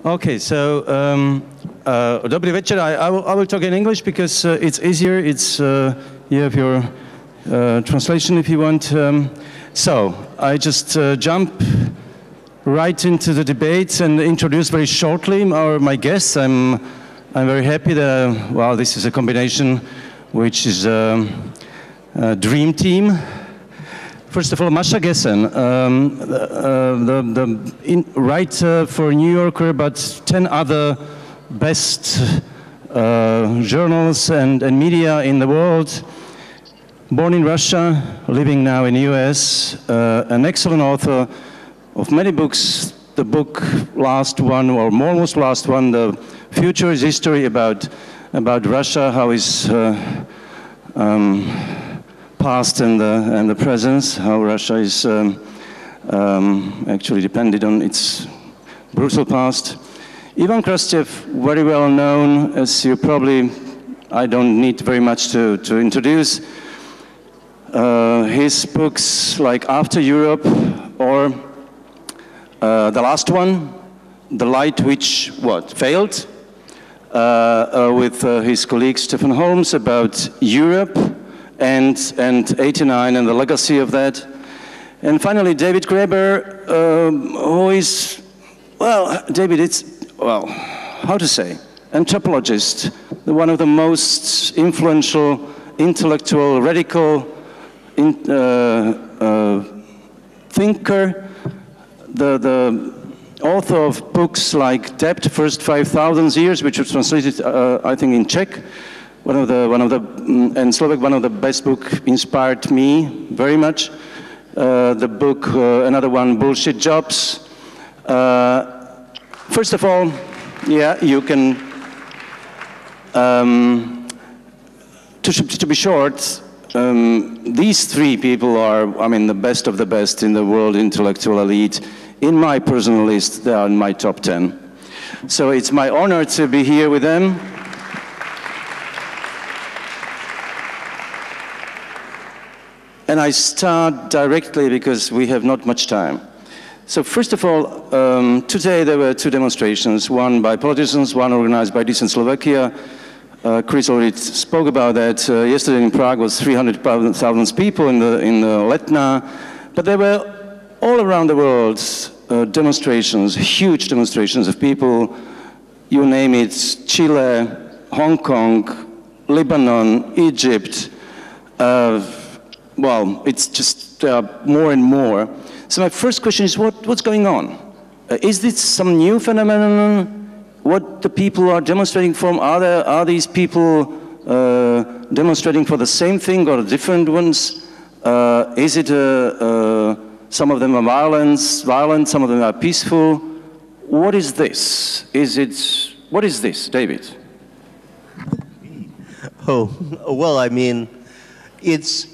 Okay, so dobrý večer. I will talk in English because it's easier. It's you have your translation if you want. So I just jump right into the debate and introduce very shortly my guests. I'm very happy that well, this is a combination which is a dream team. First of all, Masha Gessen, the writer for New Yorker, but 10 other best journals and media in the world. Born in Russia, living now in the US, an excellent author of many books. The book last one, or almost last one, The Future is History, about Russia, how is past and the present, how Russia is actually dependent on its brutal past. Ivan Krastev, very well known, as you probably, I don't need very much to introduce. His books like After Europe or the last one, The Light Which, failed, with his colleague Stephen Holmes about Europe, and 89 and the legacy of that. And finally, David Graeber, who is, well, David, it's, well, how to say, anthropologist, one of the most influential, intellectual, radical thinker, the author of books like Debt, First 5,000 Years, which was translated, I think, in Czech. One of the in Slovak, one of the best book inspired me very much. The book, another one, Bullshit Jobs. First of all, yeah, you can. To be short, these three people are, I mean, the best of the best in the world intellectual elite. In my personal list, they are in my top 10. So it's my honor to be here with them. And I start directly because we have not much time. So first of all, today there were two demonstrations, one by politicians, one organized by Decent Slovakia. Chris already spoke about that. Yesterday in Prague was 300,000 people in the Letna. But there were all around the world demonstrations, huge demonstrations of people, you name it, Chile, Hong Kong, Lebanon, Egypt, well, it's just more and more. So my first question is, what's going on? Is this some new phenomenon? What the people are demonstrating from? Are these people demonstrating for the same thing or different ones? Is it some of them are violent, some of them are peaceful? What is this? What is this, David? Oh, well, I mean, it's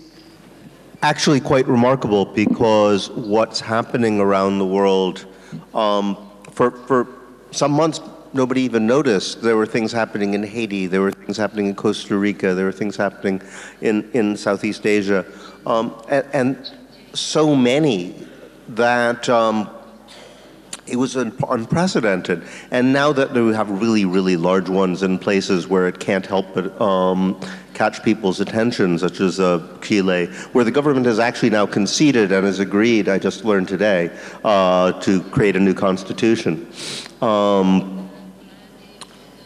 actually quite remarkable because what's happening around the world, for some months nobody even noticed. There were things happening in Haiti, there were things happening in Costa Rica, there were things happening in Southeast Asia, and so many that it was unprecedented. And now that we have really, really large ones in places where it can't help but catch people's attention, such as Chile, where the government has actually now conceded and has agreed, I just learned today, to create a new constitution.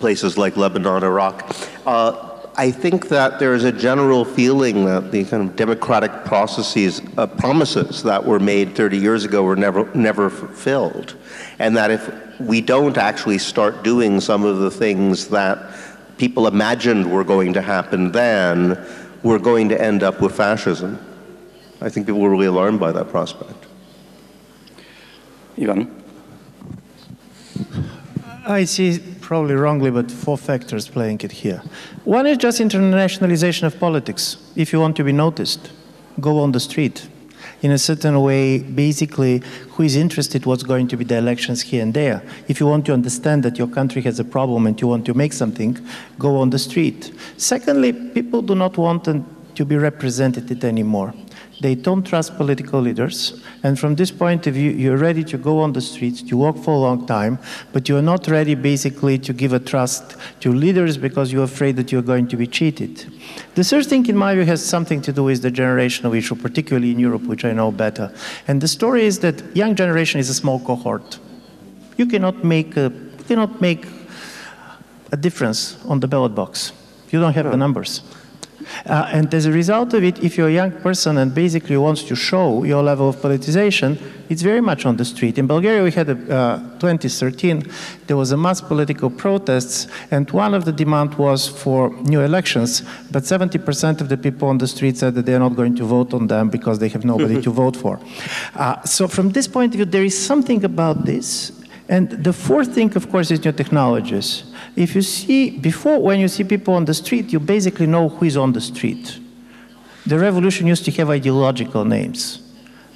Places like Lebanon, Iraq. I think that there is a general feeling that the kind of democratic processes, promises that were made 30 years ago were never fulfilled. And that if we don't actually start doing some of the things that people imagined were going to happen then, we're going to end up with fascism. I think people were really alarmed by that prospect. Ivan? I see, probably wrongly, but four factors playing it here. One is just internationalization of politics. If you want to be noticed, go on the street. In a certain way, basically, who is interested what's going to be the elections here and there? If you want to understand that your country has a problem and you want to make something, go on the street. Secondly, people do not want to be represented anymore. They don't trust political leaders. And from this point of view, you're ready to go on the streets, to walk for a long time, but you're not ready basically to give a trust to leaders because you're afraid that you're going to be cheated. The third thing, in my view, has something to do with the generational issue, particularly in Europe, which I know better. And the story is that young generation is a small cohort. You cannot make a difference on the ballot box. You don't have the numbers. And as a result of it, if you're a young person and basically wants to show your level of politicization, it's very much on the street. In Bulgaria, we had 2013, there was a mass political protests, and one of the demand was for new elections, but 70% of the people on the street said that they're not going to vote on them because they have nobody to vote for. So from this point of view, there is something about this. And the fourth thing, of course, is new technologies. If you see, before, when you see people on the street, you basically know who is on the street. The revolution used to have ideological names.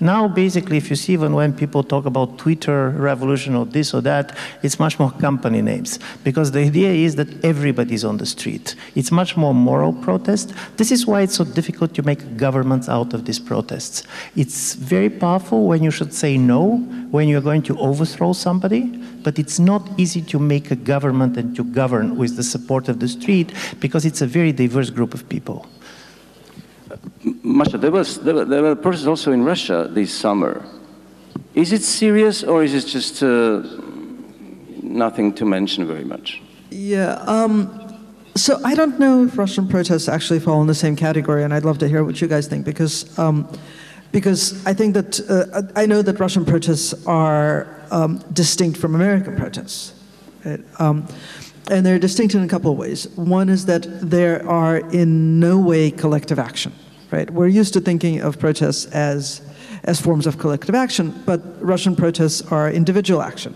Now, basically, if you see even when people talk about Twitter revolution or this or that, it's much more company names. Because the idea is that everybody's on the street. It's much more moral protest. This is why it's so difficult to make governments out of these protests. It's very powerful when you should say no, when you're going to overthrow somebody, but it's not easy to make a government and to govern with the support of the street because it's a very diverse group of people. Masha, there were protests also in Russia this summer. Is it serious, or is it just nothing to mention very much? Yeah, so I don't know if Russian protests actually fall in the same category, and I'd love to hear what you guys think, because I think that, I know that Russian protests are distinct from American protests. Right? And they're distinct in a couple of ways. One is that there are in no way collective action, right? We're used to thinking of protests as forms of collective action, but Russian protests are individual action.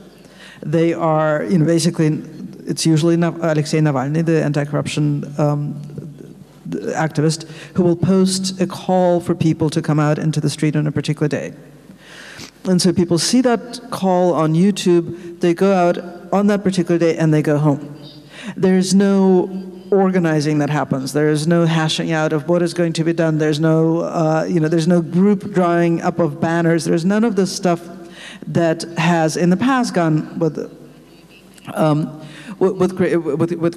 They are, basically, it's usually Alexei Navalny, the anti-corruption activist, who will post a call for people to come out into the street on a particular day. And so people see that call on YouTube, they go out on that particular day, and they go home. There's no organizing that happens. There is no hashing out of what is going to be done. There's no, there's no group drawing up of banners. There's none of this stuff that has in the past gone with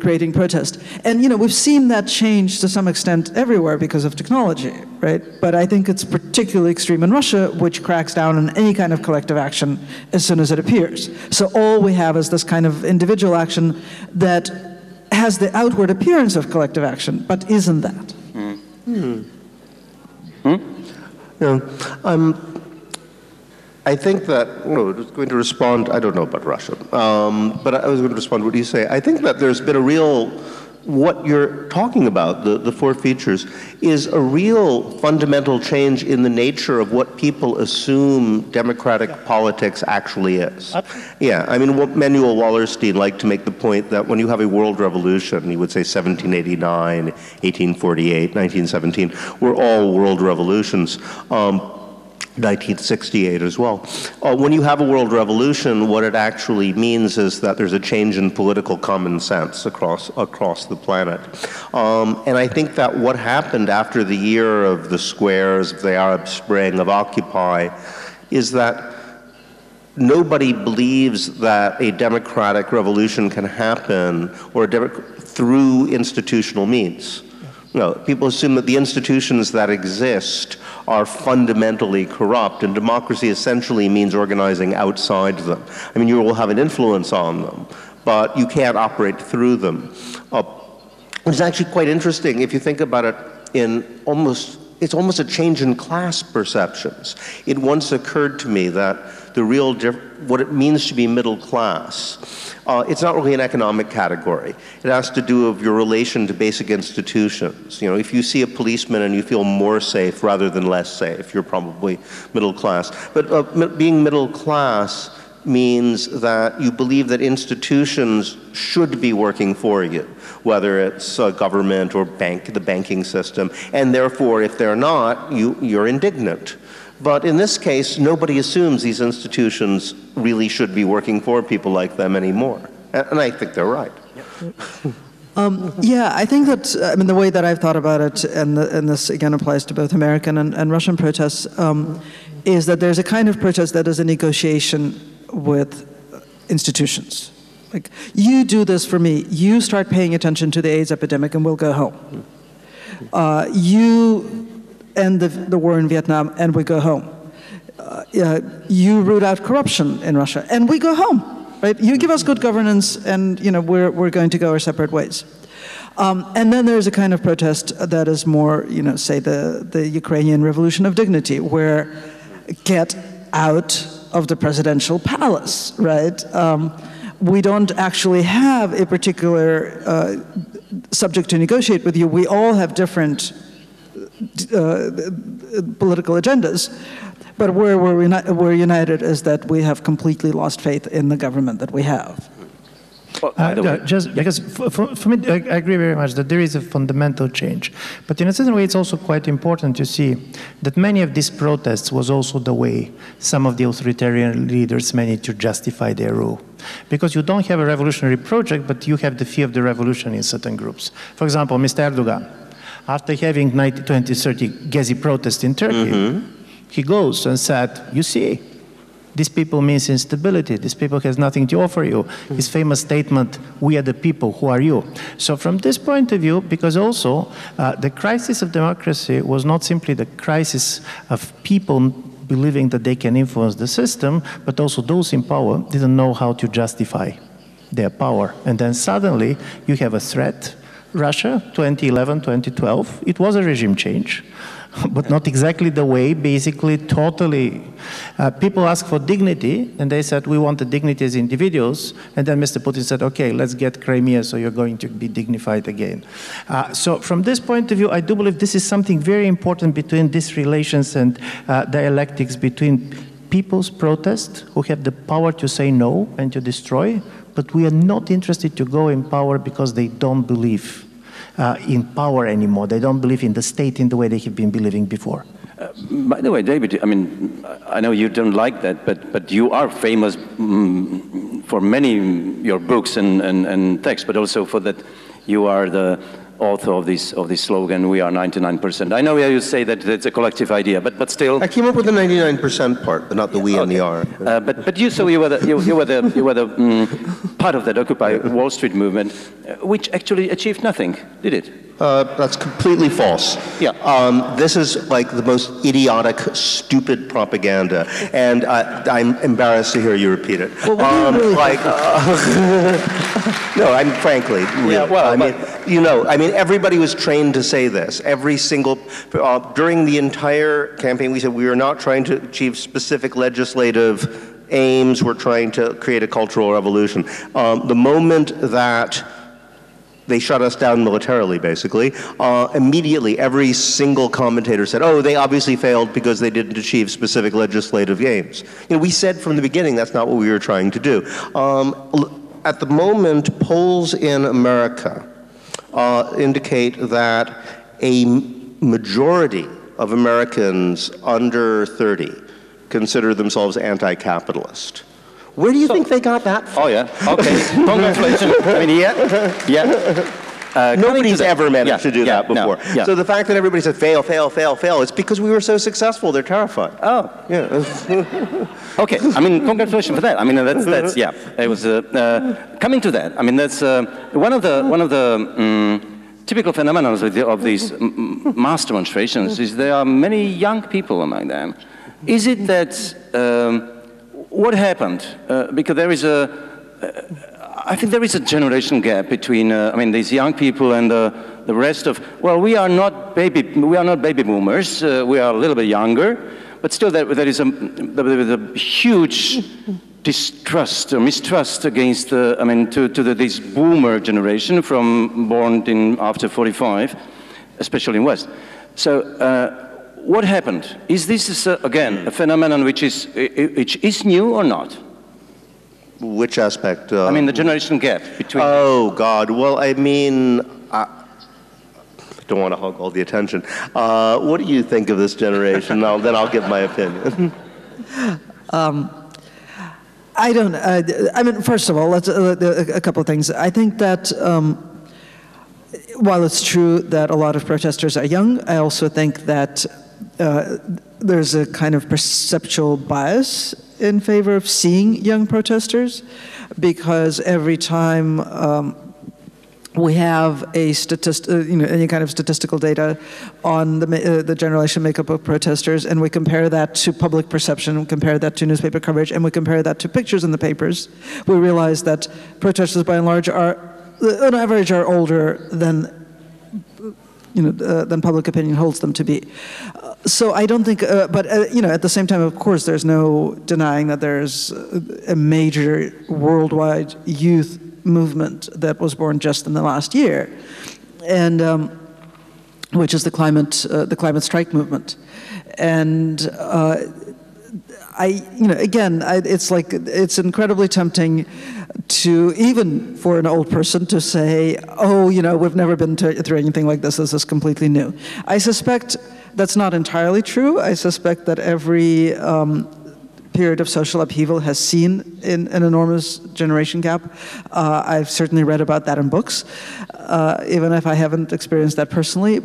creating protest. And we've seen that change to some extent everywhere because of technology, right? But I think it's particularly extreme in Russia, which cracks down on any kind of collective action as soon as it appears. So all we have is this kind of individual action that has the outward appearance of collective action, but isn't that. I think that, I was going to respond, I don't know about Russia, but I was going to respond to what you say. I think that there's been a real, what you're talking about, the four features, is a real fundamental change in the nature of what people assume democratic politics actually is. Yeah, I mean, Manuel Wallerstein liked to make the point that when you have a world revolution, he would say 1789, 1848, 1917, were all world revolutions. 1968 as well. When you have a world revolution, what it actually means is that there's a change in political common sense across the planet. And I think that what happened after the year of the squares, of the Arab Spring, of Occupy, is that nobody believes that a democratic revolution can happen or through institutional means. No, people assume that the institutions that exist are fundamentally corrupt, and democracy essentially means organizing outside them. I mean, you will have an influence on them, but you can't operate through them. It's actually quite interesting if you think about it it's almost a change in class perceptions. It once occurred to me that the real what it means to be middle class, it's not really an economic category. It has to do with your relation to basic institutions. If you see a policeman and you feel more safe rather than less safe, you're probably middle class. But being middle class means that you believe that institutions should be working for you, whether it's government or the banking system, and therefore, if they're not, you're indignant. But in this case, nobody assumes these institutions really should be working for people like them anymore. And I think they're right. Yeah, I think that, I mean, the way that I've thought about it, and this again applies to both American and Russian protests, is that there's a kind of protest that is a negotiation with institutions. Like, you do this for me, you start paying attention to the AIDS epidemic and we'll go home. You end the war in Vietnam and we go home. You root out corruption in Russia and we go home. Right? You give us good governance, and we're going to go our separate ways. And then there's a kind of protest that is more, say the Ukrainian Revolution of Dignity, where get out of the presidential palace, right? We don't actually have a particular subject to negotiate with you. We all have different political agendas. But where we're united is that we have completely lost faith in the government that we have. Just because for me, I agree very much that there is a fundamental change. But in a certain way, it's also quite important to see that many of these protests was also the way some of the authoritarian leaders managed to justify their rule. Because you don't have a revolutionary project, but you have the fear of the revolution in certain groups. For example, Mr. Erdogan, after having 2030 Gezi protests in Turkey, he goes and said, you see, these people means instability. These people has nothing to offer you. His famous statement, we are the people, who are you? So from this point of view, because also the crisis of democracy was not simply the crisis of people believing that they can influence the system, but also those in power didn't know how to justify their power. And then suddenly you have a threat. Russia, 2011, 2012, it was a regime change. But not exactly the way, basically totally. People asked for dignity, and they said, we want the dignity as individuals. And then Mr. Putin said, okay, let's get Crimea, so you're going to be dignified again. So from this point of view, I do believe this is something very important between these relations and dialectics between people's protest, who have the power to say no and to destroy, but we are not interested to go in power because they don't believe in power anymore. They don't believe in the state in the way they have been believing before. By the way, David, I mean, I know you don't like that, but you are famous for many your books and texts, but also for that you are the author of this slogan, we are 99%. I know you say that it's a collective idea, but still. I came up with the 99% part, but not the we and the are. But you were the part of that Occupy Wall Street movement, which actually achieved nothing, did it? That's completely false. Yeah. This is like the most idiotic, stupid propaganda, and I'm embarrassed to hear you repeat it. Well, no, I'm frankly, really, yeah, well, I mean, everybody was trained to say this. Every single, during the entire campaign, we said we are not trying to achieve specific legislative aims. We're trying to create a cultural revolution. The moment that they shut us down militarily, basically, immediately every single commentator said, oh, they obviously failed because they didn't achieve specific legislative aims. We said from the beginning that's not what we were trying to do. At the moment, polls in America indicate that a majority of Americans under 30 consider themselves anti-capitalist. Where do you think they got that from? Oh, yeah. Okay. Congratulations. I mean, yeah. Nobody's ever managed to do that before. No, yeah. So the fact that everybody said fail, fail, fail, fail, it's because we were so successful, they're terrified. Oh. Yeah. Okay. I mean, congratulations for that. I mean, that's yeah. It was coming to that. I mean, that's one of the typical phenomena of these mass demonstrations is there are many young people among them. Is it that what happened? Because there is I think there is a generation gap between, I mean, these young people and the rest of. Well, we are not baby boomers. We are a little bit younger, but still, there is a huge distrust or mistrust against, I mean, to this boomer generation born after 45, especially in West. So. What happened? Is this again a phenomenon which is new or not? Which aspect? I mean, the generation gap between. Oh God! Well, I mean, I don't want to hog all the attention. What do you think of this generation? Then I'll give my opinion. I don't. I mean, first of all, let's a couple of things. I think that while it's true that a lot of protesters are young, I also think that there's a kind of perceptual bias in favor of seeing young protesters, because every time we have a any kind of statistical data on the generation makeup of protesters, and we compare that to public perception, we compare that to newspaper coverage, and we compare that to pictures in the papers, we realize that protesters, by and large, on average, are older than than public opinion holds them to be. So I don't think, but at the same time, of course, there's no denying that there's a major worldwide youth movement that was born just in the last year, and which is the climate strike movement. And it's incredibly tempting to, even for an old person, to say, oh, we've never been through anything like this. This is completely new. I suspect that's not entirely true. I suspect that every period of social upheaval has seen an enormous generation gap. I've certainly read about that in books, even if I haven't experienced that personally.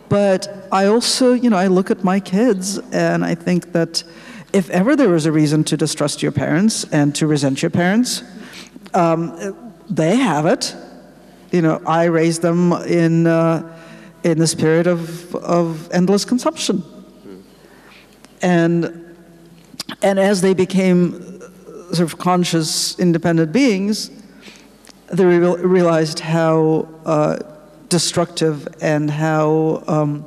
But I also, I look at my kids, and I think that if ever there was a reason to distrust your parents and to resent your parents, they have it. I raised them in this period of endless consumption, and as they became sort of conscious, independent beings, they realized how destructive and how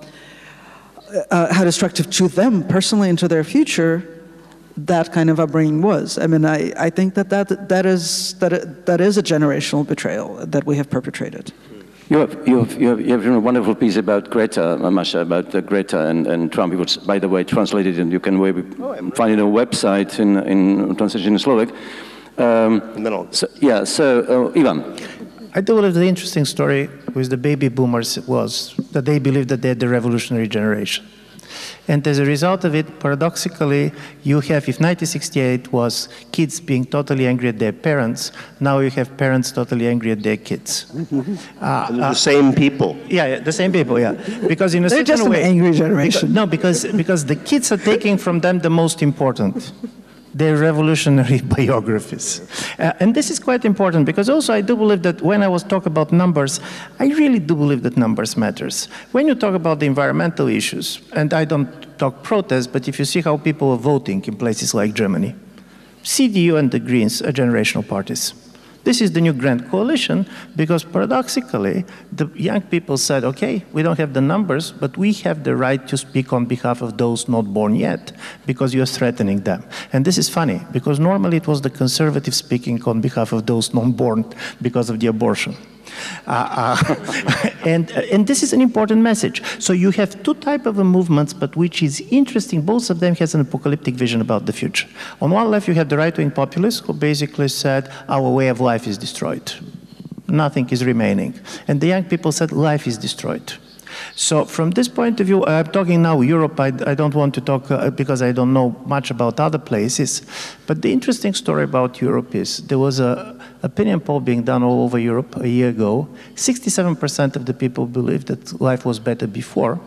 destructive to them personally and to their future that kind of upbringing was. I mean, I think that is a generational betrayal that we have perpetrated. You have written a wonderful piece about Greta, Masha, about Greta and Trump, which, by the way, translated, and you can find it on a website in translation in Slovak. Ivan. I do believe the interesting story with the baby boomers was that they believed that they're the revolutionary generation. And as a result of it, paradoxically, you have, if 1968 was kids being totally angry at their parents, now you have parents totally angry at their kids. The same people. Yeah, the same people, yeah. Because in a They're certain just way, an angry generation. Because the kids are taking from them the most important. Their revolutionary biographies. And this is quite important, because also I do believe that when I was talking about numbers, I really do believe that numbers matters. When you talk about the environmental issues, and I don't talk protests, but if you see how people are voting in places like Germany, CDU and the Greens are generational parties. This is the new grand coalition, because paradoxically, the young people said, okay, we don't have the numbers, but we have the right to speak on behalf of those not born yet, because you're threatening them. And this is funny, because normally it was the conservatives speaking on behalf of those not born because of the abortion. And this is an important message. So you have two types of movements, but which is interesting, both of them has an apocalyptic vision about the future. On one left, you have the right-wing populists who basically said, our way of life is destroyed. Nothing is remaining. And the young people said, life is destroyed. So from this point of view, I'm talking now Europe. I don't want to talk because I don't know much about other places. But the interesting story about Europe is there was an opinion poll being done all over Europe a year ago. 67% of the people believed that life was better before,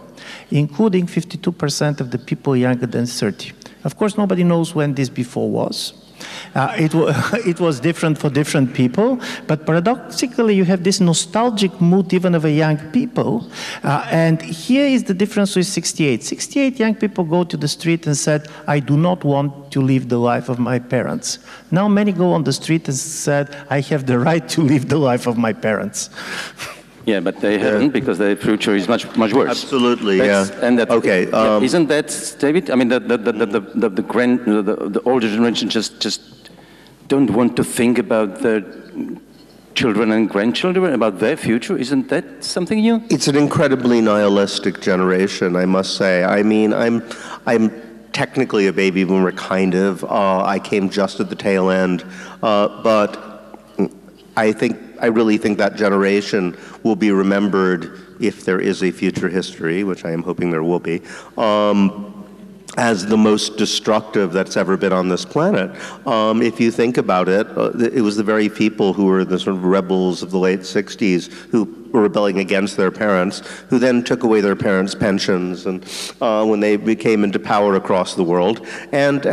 including 52% of the people younger than 30. Of course, nobody knows when this before was. It was different for different people, but paradoxically you have this nostalgic mood even of a young people, and here is the difference with 68. 68 young people go to the street and said, I do not want to live the life of my parents. Now many go on the street and said, I have the right to live the life of my parents. Yeah, but they haven't, because their future is much worse. Absolutely, That's, yeah. And that, okay. Isn't that, David? I mean, the older generation just don't want to think about their children and grandchildren, about their future. Isn't that something new? It's an incredibly nihilistic generation, I must say. I mean, I'm technically a baby boomer, kind of. I came just at the tail end, but I really think that generation will be remembered, if there is a future history, which I am hoping there will be, as the most destructive that's ever been on this planet. If you think about it, it was the very people who were the sort of rebels of the late 60s who were rebelling against their parents, who then took away their parents' pensions and when they came into power across the world, and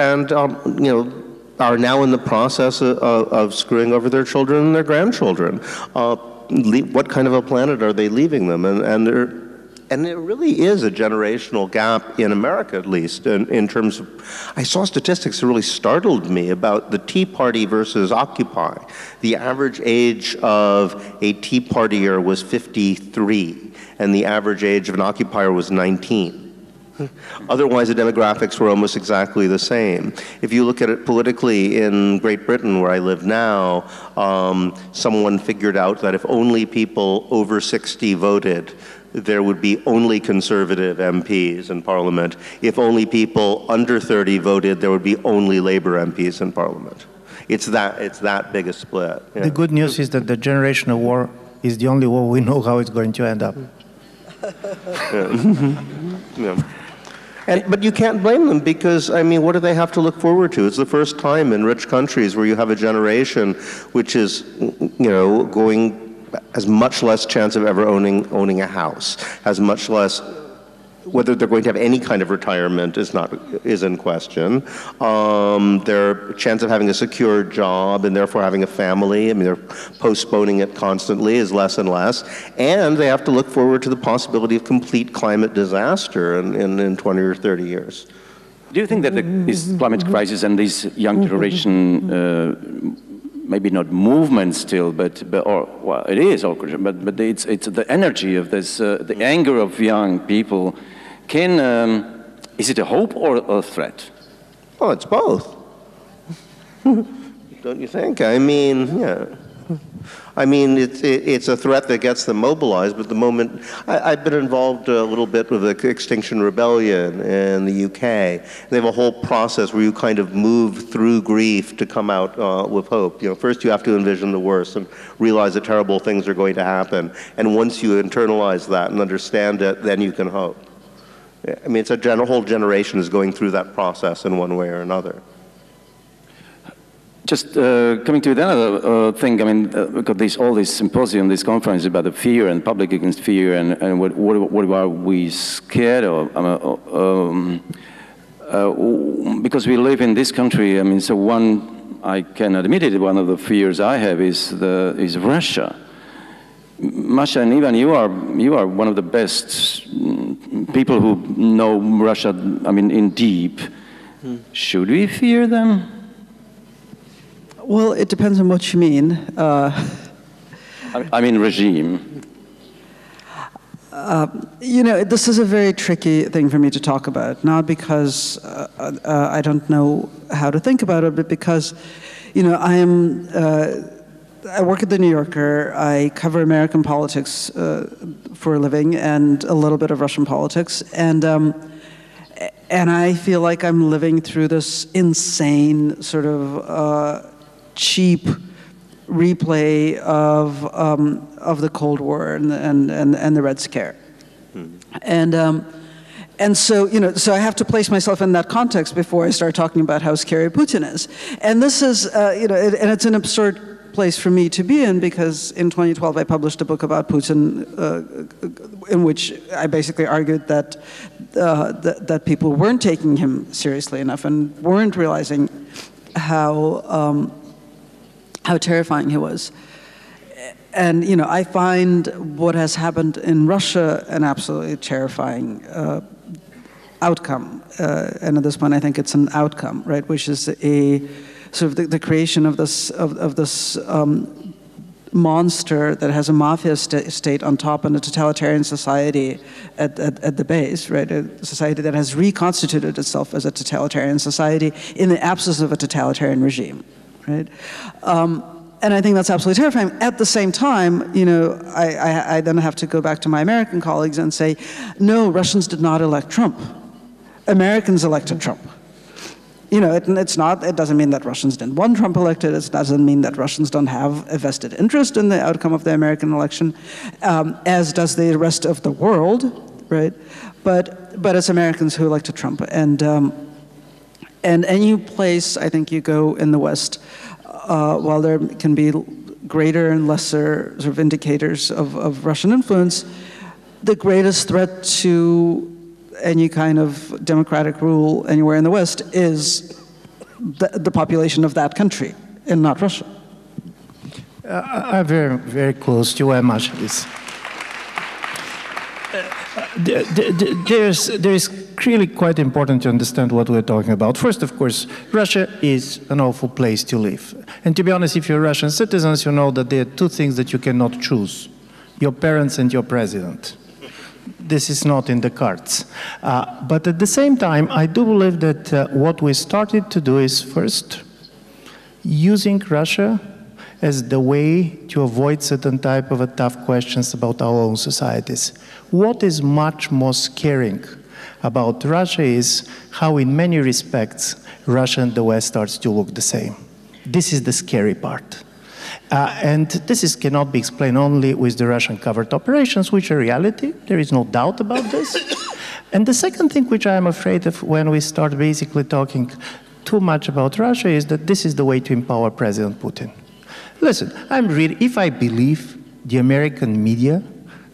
you know, are now in the process of screwing over their children and their grandchildren. What kind of a planet are they leaving them? And there really is a generational gap in America, at least, in terms of, I saw statistics that really startled me about the Tea Party versus Occupy. The average age of a Tea Partier was 53, and the average age of an Occupier was 19. Otherwise, the demographics were almost exactly the same. If you look at it politically in Great Britain, where I live now, someone figured out that if only people over 60 voted, there would be only conservative MPs in Parliament. If only people under 30 voted, there would be only Labour MPs in Parliament. It's that big a split. Yeah. The good news is that the generational war is the only war we know how it's going to end up. Yeah. But you can't blame them because, I mean, what do they have to look forward to? It's the first time in rich countries where you have a generation which is, you know, has much less chance of ever owning a house, has much less, whether they're going to have any kind of retirement is in question. Their chance of having a secure job and therefore having a family, I mean, they're postponing it constantly, is less and less. And they have to look forward to the possibility of complete climate disaster in 20 or 30 years. Do you think that this climate crisis and this young generation maybe not movement still, but well, it is, but it's the energy of this, the anger of young people. Is it a hope or a threat? Well, it's both. Don't you think? I mean, yeah. I mean, it's a threat that gets them mobilized, but the moment, I've been involved a little bit with the Extinction Rebellion in the UK. They have a whole process where you kind of move through grief to come out with hope. You know, first you have to envision the worst and realize that terrible things are going to happen. And once you internalize that and understand it, then you can hope. I mean, it's a whole generation is going through that process in one way or another. Just coming to another thing, I mean, because all this symposium, this conference about the fear and public against fear and what are we scared of? Because we live in this country, I mean, so I can admit it, one of the fears I have is Russia. Masha and Ivan, you are one of the best people who know Russia, I mean, in deep. Should we fear them? Well, it depends on what you mean. I mean regime. You know, this is a very tricky thing for me to talk about, not because I don't know how to think about it, but because, you know, I work at The New Yorker. I cover American politics for a living and a little bit of Russian politics, and I feel like I'm living through this insane sort of cheap replay of the Cold War and the Red Scare, and so, you know, so I have to place myself in that context before I start talking about how scary Putin is. And this is, you know, and it's an absurd place for me to be in, because in 2012 I published a book about Putin in which I basically argued that that people weren't taking him seriously enough and weren't realizing how terrifying he was. And, you know, I find what has happened in Russia an absolutely terrifying outcome. And at this point, I think it's an outcome, right? Which is a sort of the creation of this monster that has a mafia state on top and a totalitarian society at the base, right? A society that has reconstituted itself as a totalitarian society in the absence of a totalitarian regime, right? And I think that's absolutely terrifying. At the same time, you know, I then have to go back to my American colleagues and say, no, Russians did not elect Trump. Americans elected Trump. You know, it doesn't mean that Russians didn't want Trump elected. It doesn't mean that Russians don't have a vested interest in the outcome of the American election, as does the rest of the world, right? But but it's Americans who elect Trump. And any place I think you go in the West, while there can be greater and lesser sort of indicators of Russian influence, the greatest threat to any kind of democratic rule anywhere in the West is the population of that country, and not Russia. I'm very, very close to where Masha is. There is really quite important to understand what we're talking about. First, of course, Russia is an awful place to live. And to be honest, if you're Russian citizens, you know that there are two things that you cannot choose: your parents and your president. This is not in the cards. But at the same time, I do believe that what we started to do is first using Russia as the way to avoid certain type of tough questions about our own societies. What is much more scaring about Russia is how in many respects Russia and the West starts to look the same. This is the scary part. And this cannot be explained only with the Russian covert operations, which are reality. There is no doubt about this. And the second thing which I am afraid of when we start basically talking too much about Russia is that this is the way to empower President Putin. Listen, if I believe the American media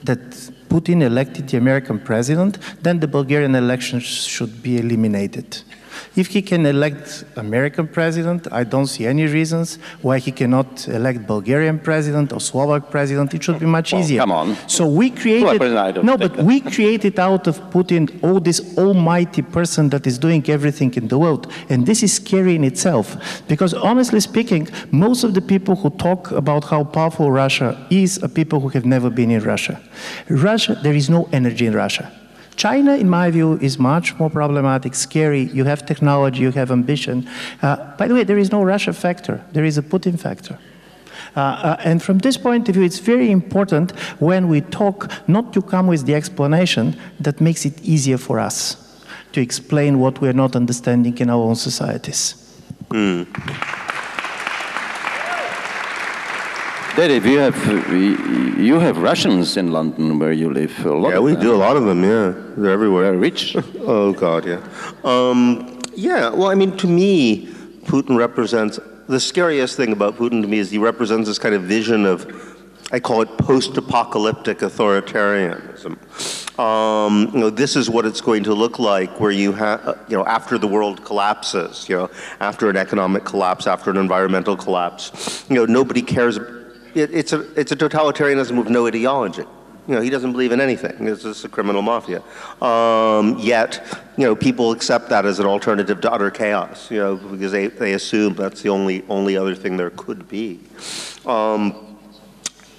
that Putin elected the American president, then the Bulgarian elections should be eliminated. If he can elect American president, I don't see any reasons why he cannot elect Bulgarian president or Slovak president. It should be much easier. Come on. So we created, we created out of Putin this almighty person that is doing everything in the world. And this is scary in itself. Because honestly speaking, most of the people who talk about how powerful Russia is are people who have never been in Russia. There is no energy in Russia. China, in my view, is much more problematic, scary. You have technology, you have ambition. By the way, there is no Russia factor. There is a Putin factor. And from this point of view, it's very important when we talk not to come with the explanation that makes it easier for us to explain what we're not understanding in our own societies. Dave, you have Russians in London where you live. Yeah, we do a lot of them. Yeah, they're everywhere. They're rich. Oh God, yeah. Yeah. Well, I mean, to me, Putin represents the scariest thing about Putin to me is he represents this kind of vision of, I call it post-apocalyptic authoritarianism. This is what it's going to look like where you have, after the world collapses, after an economic collapse, after an environmental collapse, nobody cares. It's a totalitarianism with no ideology. He doesn't believe in anything. It's just a criminal mafia. Yet, people accept that as an alternative to utter chaos, because they assume that's the only other thing there could be.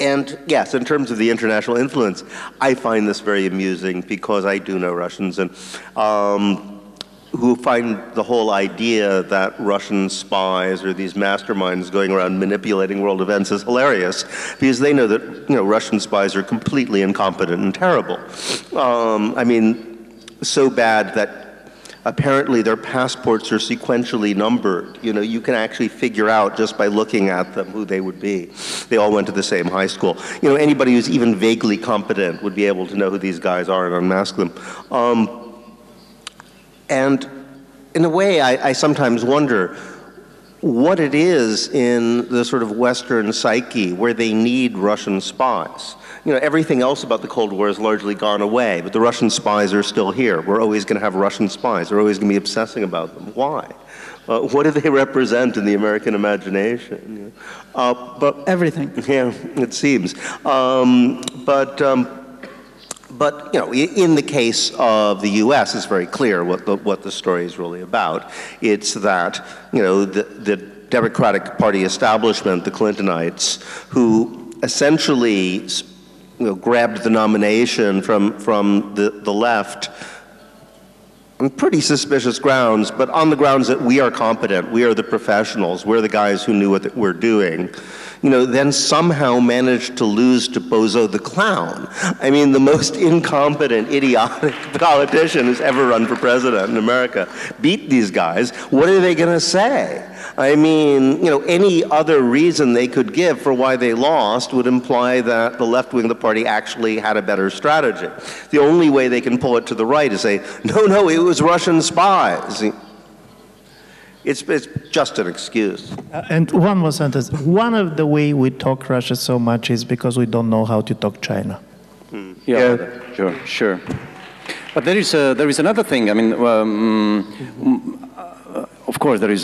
And yes, in terms of the international influence, I find this very amusing because I do know Russians and who find the whole idea that Russian spies or these masterminds going around manipulating world events is hilarious because they know that Russian spies are completely incompetent and terrible. I mean, so bad that apparently their passports are sequentially numbered. You can actually figure out just by looking at them who they would be. They all went to the same high school. Anybody who's even vaguely competent would be able to know who these guys are and unmask them. And in a way, I sometimes wonder what it is in the sort of Western psyche where they need Russian spies. Everything else about the Cold War has largely gone away, but the Russian spies are still here. We're always going to have Russian spies. We're always going to be obsessing about them. Why? What do they represent in the American imagination? But everything. Yeah, it seems. But in the case of the U.S., it's very clear what the story is really about. It's that the Democratic Party establishment, the Clintonites, who essentially grabbed the nomination from the left on pretty suspicious grounds, but on the grounds that we are competent, we are the professionals, we're the guys who knew what we're doing, then somehow managed to lose to Bozo the Clown. I mean, the most incompetent, idiotic politician who's ever run for president in America beat these guys. What are they going to say? I mean, you know, any other reason they could give for why they lost would imply that the left wing of the party actually had a better strategy. The only way they can pull it to the right is say, no, it was Russian spies. It's just an excuse. And one more sentence. One of the way we talk Russia so much is because we don't know how to talk China. Yeah, sure. But there is another thing. I mean, of course, there is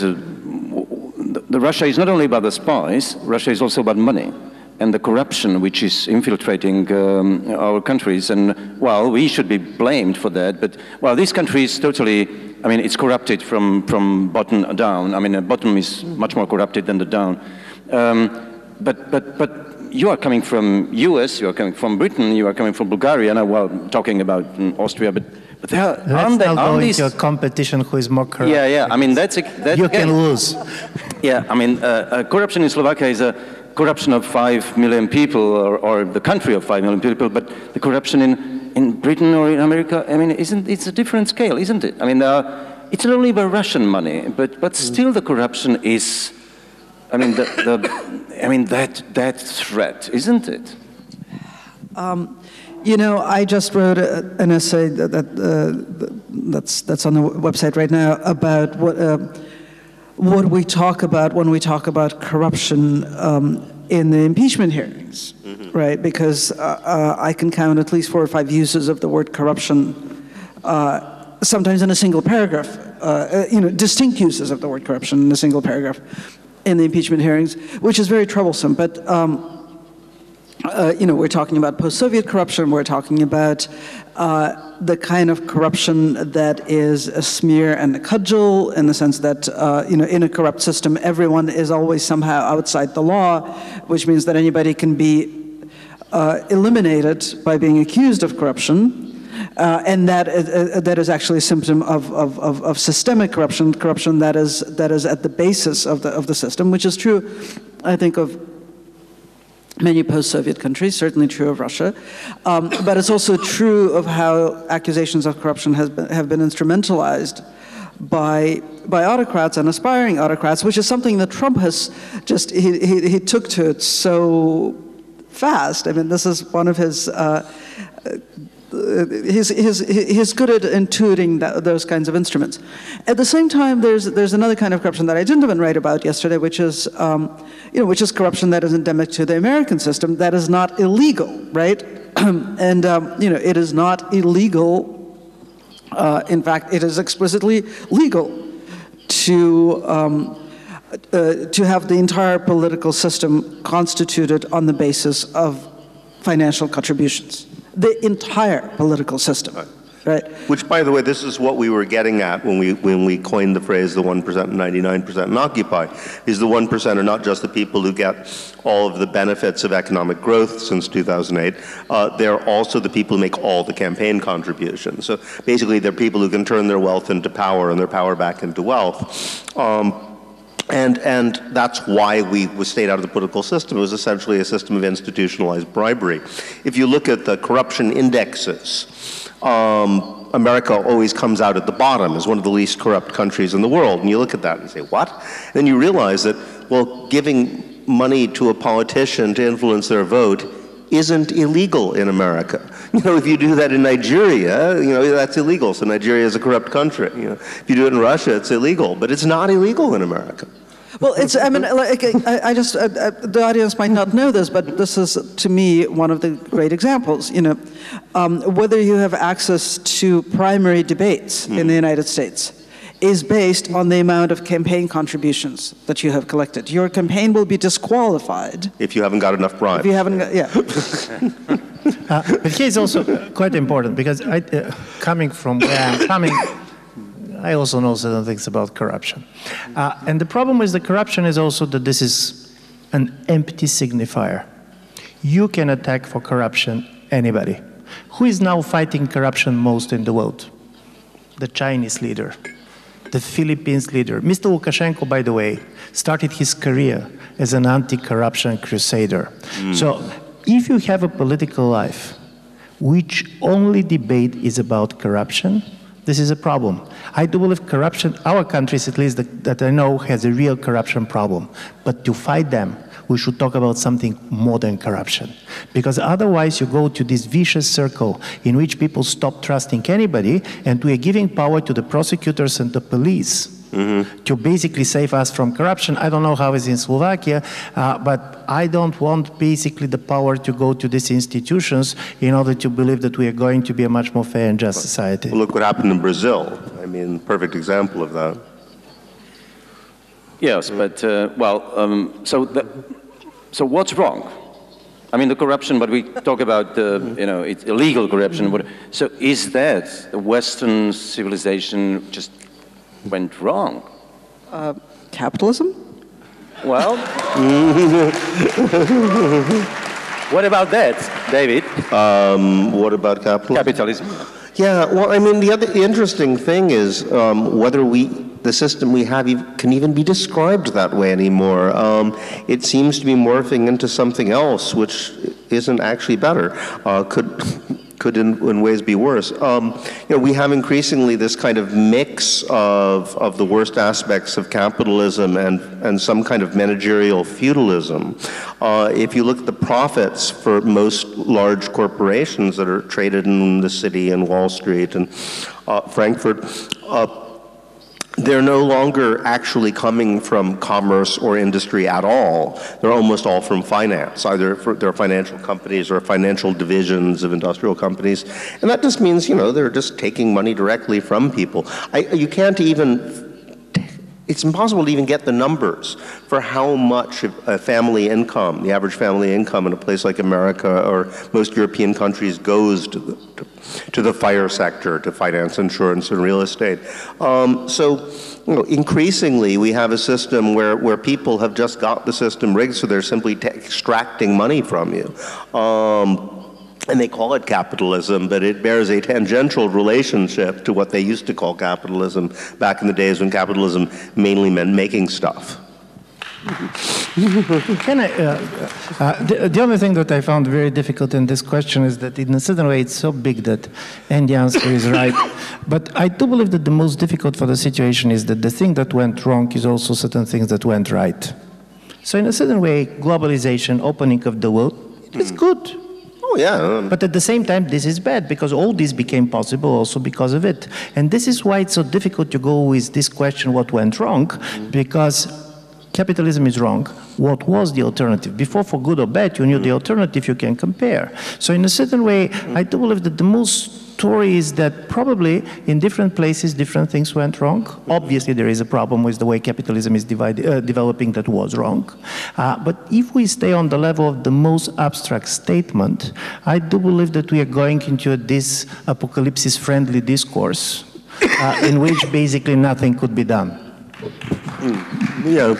the Russia is not only about the spies. Russia is also about money and the corruption which is infiltrating our countries. And well, we should be blamed for that. But well, this country is totally. I mean, it's corrupted from bottom down. I mean, the bottom is much more corrupted than the down. But you are coming from US, you are coming from Britain, you are coming from Bulgaria. Now, well, talking about Austria, but there let's not go into a competition who is more corrupt. Yeah. I mean, you can lose. Yeah, I mean, corruption in Slovakia is a corruption of 5 million people, or the country of 5 million people. But the corruption in Britain or in America, I mean, it's a different scale, isn't it? I mean, it's not only about Russian money, but still the corruption is. I mean, that threat, isn't it? You know, I just wrote an essay that's on the website right now about what we talk about when we talk about corruption in the impeachment hearings, right? Because I can count at least 4 or 5 uses of the word corruption, sometimes in a single paragraph. You know, distinct uses of the word corruption in a single paragraph in the impeachment hearings, which is very troublesome. But you know, we're talking about post-Soviet corruption. We're talking about the kind of corruption that is a smear and a cudgel, in the sense that you know, in a corrupt system, everyone is always somehow outside the law, which means that anybody can be eliminated by being accused of corruption. And that is actually a symptom of systemic corruption that is at the basis of the system, which is true, I think, of many post-Soviet countries, certainly true of Russia, but it's also true of how accusations of corruption have been instrumentalized by autocrats and aspiring autocrats, which is something that Trump has just he took to it so fast. I mean, this is one of his. He's good at intuiting those kinds of instruments. At the same time, there's another kind of corruption that I didn't even write about yesterday, which is you know, which is corruption that is endemic to the American system, that is not illegal, right? And you know, it is not illegal. In fact, it is explicitly legal to have the entire political system constituted on the basis of financial contributions. The entire political system, right? Which, by the way, this is what we were getting at when we coined the phrase the 1% and 99% and Occupy, is the 1% are not just the people who get all of the benefits of economic growth since 2008, they're also the people who make all the campaign contributions. So basically they're people who can turn their wealth into power and their power back into wealth. And that's why we stayed out of the political system. It was essentially a system of institutionalized bribery. If you look at the corruption indexes, America always comes out at the bottom as one of the least corrupt countries in the world. And you look at that and say, what? And then you realize that, well, giving money to a politician to influence their vote isn't illegal in America. You know, if you do that in Nigeria, you know, that's illegal. So Nigeria is a corrupt country. You know, if you do it in Russia, it's illegal. But it's not illegal in America. Well, it's, I mean, like, I just, the audience might not know this, but this is, to me, one of the great examples, you know. Whether you have access to primary debates in the United States is based on the amount of campaign contributions that you have collected. Your campaign will be disqualified if you haven't got enough bribes. If you haven't got, yeah. But here is also quite important, because coming from where I'm coming, I also know certain things about corruption. And the problem with the corruption is also that this is an empty signifier. You can attack for corruption anybody. Who is now fighting corruption most in the world? The Chinese leader, the Philippines leader. Mr. Lukashenko, by the way, started his career as an anti-corruption crusader. So if you have a political life which only debate is about corruption, This is a problem. I do believe corruption, our countries at least that I know, has a real corruption problem. But to fight them, we should talk about something more than corruption. Because otherwise you go to this vicious circle in which people stop trusting anybody, and we are giving power to the prosecutors and the police to basically save us from corruption. I don't know how it's in Slovakia, but I don't want basically the power to go to these institutions in order to believe that we are going to be a much more fair and just society. Well, look what happened in Brazil. I mean, perfect example of that. Yes, but, so what's wrong? I mean, the corruption, but we talk about, it's illegal corruption. So is that the Western civilization just went wrong? Capitalism? Well, what about that, David? What about capitalism? Capitalism. Yeah, well, I mean, the interesting thing is whether the system we have can even be described that way anymore. It seems to be morphing into something else, which isn't actually better. Could in ways be worse. We have increasingly this kind of mix of the worst aspects of capitalism and some kind of managerial feudalism. If you look at the profits for most large corporations that are traded in the city and Wall Street and Frankfurt, they're no longer actually coming from commerce or industry at all. They're almost all from finance. Either they're financial companies or financial divisions of industrial companies. And that just means, they're just taking money directly from people. You can't even, it's impossible to even get the numbers for how much a family income, the average family income in a place like America or most European countries goes to the fire sector, to finance, insurance, and real estate. Increasingly we have a system where people have just got the system rigged, so they're simply extracting money from you. And they call it capitalism, but it bears a tangential relationship to what they used to call capitalism back in the days when capitalism mainly meant making stuff. The only thing that I found very difficult in this question is that in a certain way it's so big that, and the answer is right. But I do believe that the most difficult for the situation is that the thing that went wrong is also certain things that went right. So in a certain way, globalization, opening of the world, it is good. Oh, yeah. But at the same time, this is bad, because all this became possible also because of it. And this is why it's so difficult to go with this question, what went wrong, because capitalism is wrong. What was the alternative? Before, for good or bad, you knew the alternative, you can compare. So in a certain way, I do believe that the most story is that probably in different places, different things went wrong. Obviously, there is a problem with the way capitalism is developing that was wrong. But if we stay on the level of the most abstract statement, I do believe that we are going into this apocalypse-friendly discourse in which basically nothing could be done. Yeah.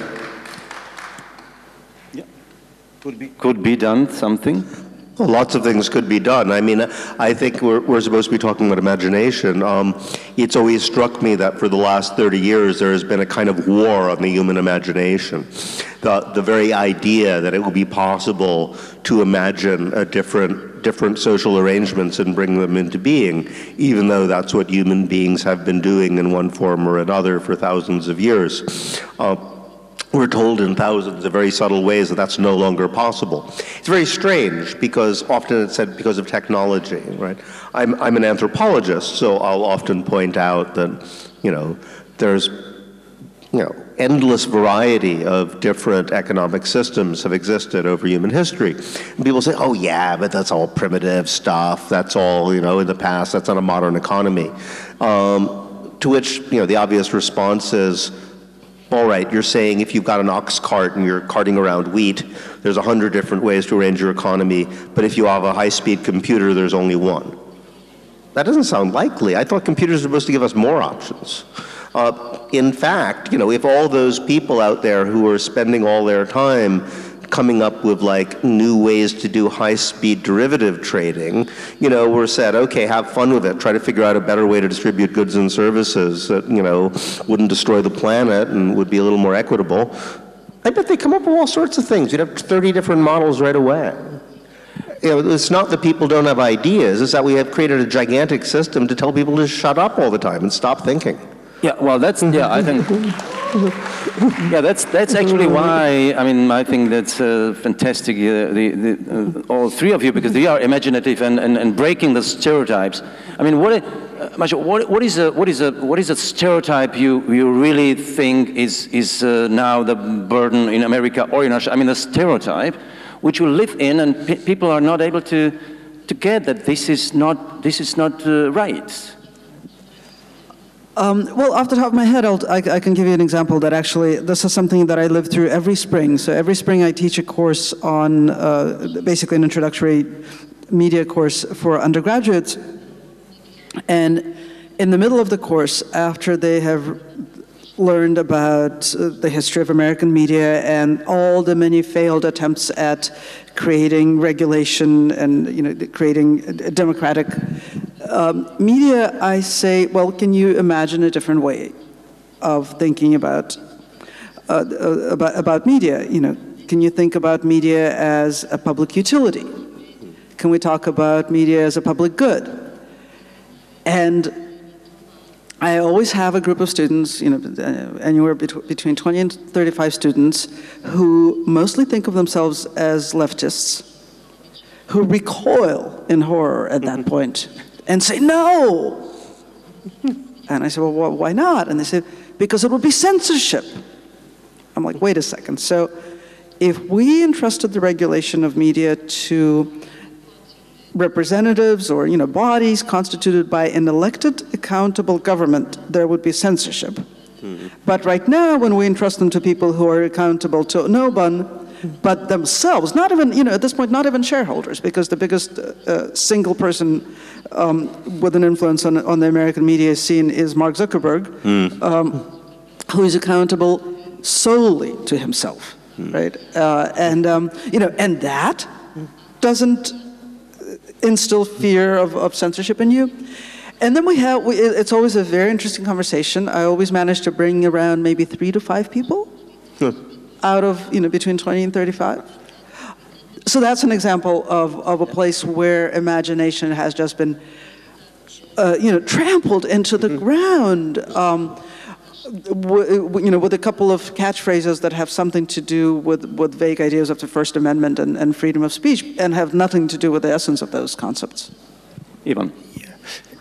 Could be done something? Well, lots of things could be done. I mean, I think we're supposed to be talking about imagination. It's always struck me that for the last 30 years there has been a kind of war on the human imagination. The very idea that it would be possible to imagine different social arrangements and bring them into being, even though that's what human beings have been doing in one form or another for thousands of years. We're told in thousands of very subtle ways that that's no longer possible. It's very strange, because often it's said because of technology, right? I'm an anthropologist, so I'll often point out that, there's, endless variety of different economic systems have existed over human history. And people say, oh yeah, but that's all primitive stuff, that's all, in the past, that's not a modern economy. To which, the obvious response is, all right, you're saying if you've got an ox cart and you're carting around wheat, there's 100 different ways to arrange your economy, but if you have a high-speed computer, there's only one. That doesn't sound likely. I thought computers were supposed to give us more options. In fact, if all those people out there who are spending all their time coming up with new ways to do high-speed derivative trading, were said, okay, have fun with it, try to figure out a better way to distribute goods and services that, wouldn't destroy the planet and would be a little more equitable. I bet they come up with all sorts of things. You'd have 30 different models right away. it's not that people don't have ideas, it's that we have created a gigantic system to tell people to shut up all the time and stop thinking. Yeah, well, I think, yeah, that's actually why, I think that's fantastic, all three of you, because they are imaginative and breaking the stereotypes. Masha, what is a stereotype you really think is now the burden in America or in Russia? The stereotype which you live in, and people are not able to get that this is not right. Well, off the top of my head, I can give you an example that actually, this is something that I live through every spring. So every spring I teach a course on, basically an introductory media course for undergraduates. And in the middle of the course, after they have learned about the history of American media and all the many failed attempts at creating regulation and creating a democratic media, I say, well, can you imagine a different way of thinking about media? Can you think about media as a public utility? Can we talk about media as a public good? And I always have a group of students, anywhere between 20 and 35 students, who mostly think of themselves as leftists, who recoil in horror at that point and say, no! And I say, well, why not? And they say, because it would be censorship. I'm like, wait a second. So if we entrusted the regulation of media to representatives or bodies constituted by an elected, accountable government, there would be censorship. Mm-hmm. But right now, when we entrust them to people who are accountable to no one but themselves, not even, at this point, not even shareholders, because the biggest single person with an influence on the American media scene is Mark Zuckerberg, who is accountable solely to himself, right? And that doesn't instill fear of censorship in you. And then it's always a very interesting conversation. I always manage to bring around maybe 3 to 5 people out of, between 20 and 35. So that's an example of a place where imagination has just been, trampled into the ground, with a couple of catchphrases that have something to do with vague ideas of the First Amendment and freedom of speech, and have nothing to do with the essence of those concepts. Ivan.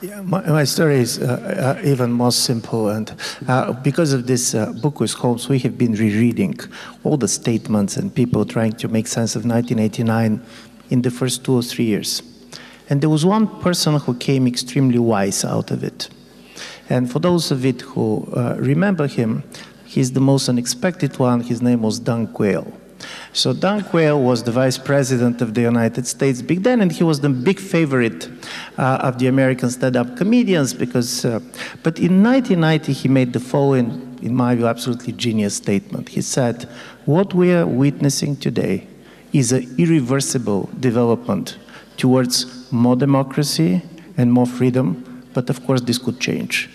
Yeah, my story is even more simple, and because of this book with Holmes, we have been rereading all the statements and people trying to make sense of 1989 in the first 2 or 3 years. And there was one person who came extremely wise out of it. And for those of it who remember him, he's the most unexpected one. His name was Don Quayle. So Don Quayle was the vice president of the United States back then, and he was the big favorite of the American stand-up comedians because, but in 1990 he made the following, in my view, absolutely genius statement. He said, what we are witnessing today is an irreversible development towards more democracy and more freedom, but of course this could change.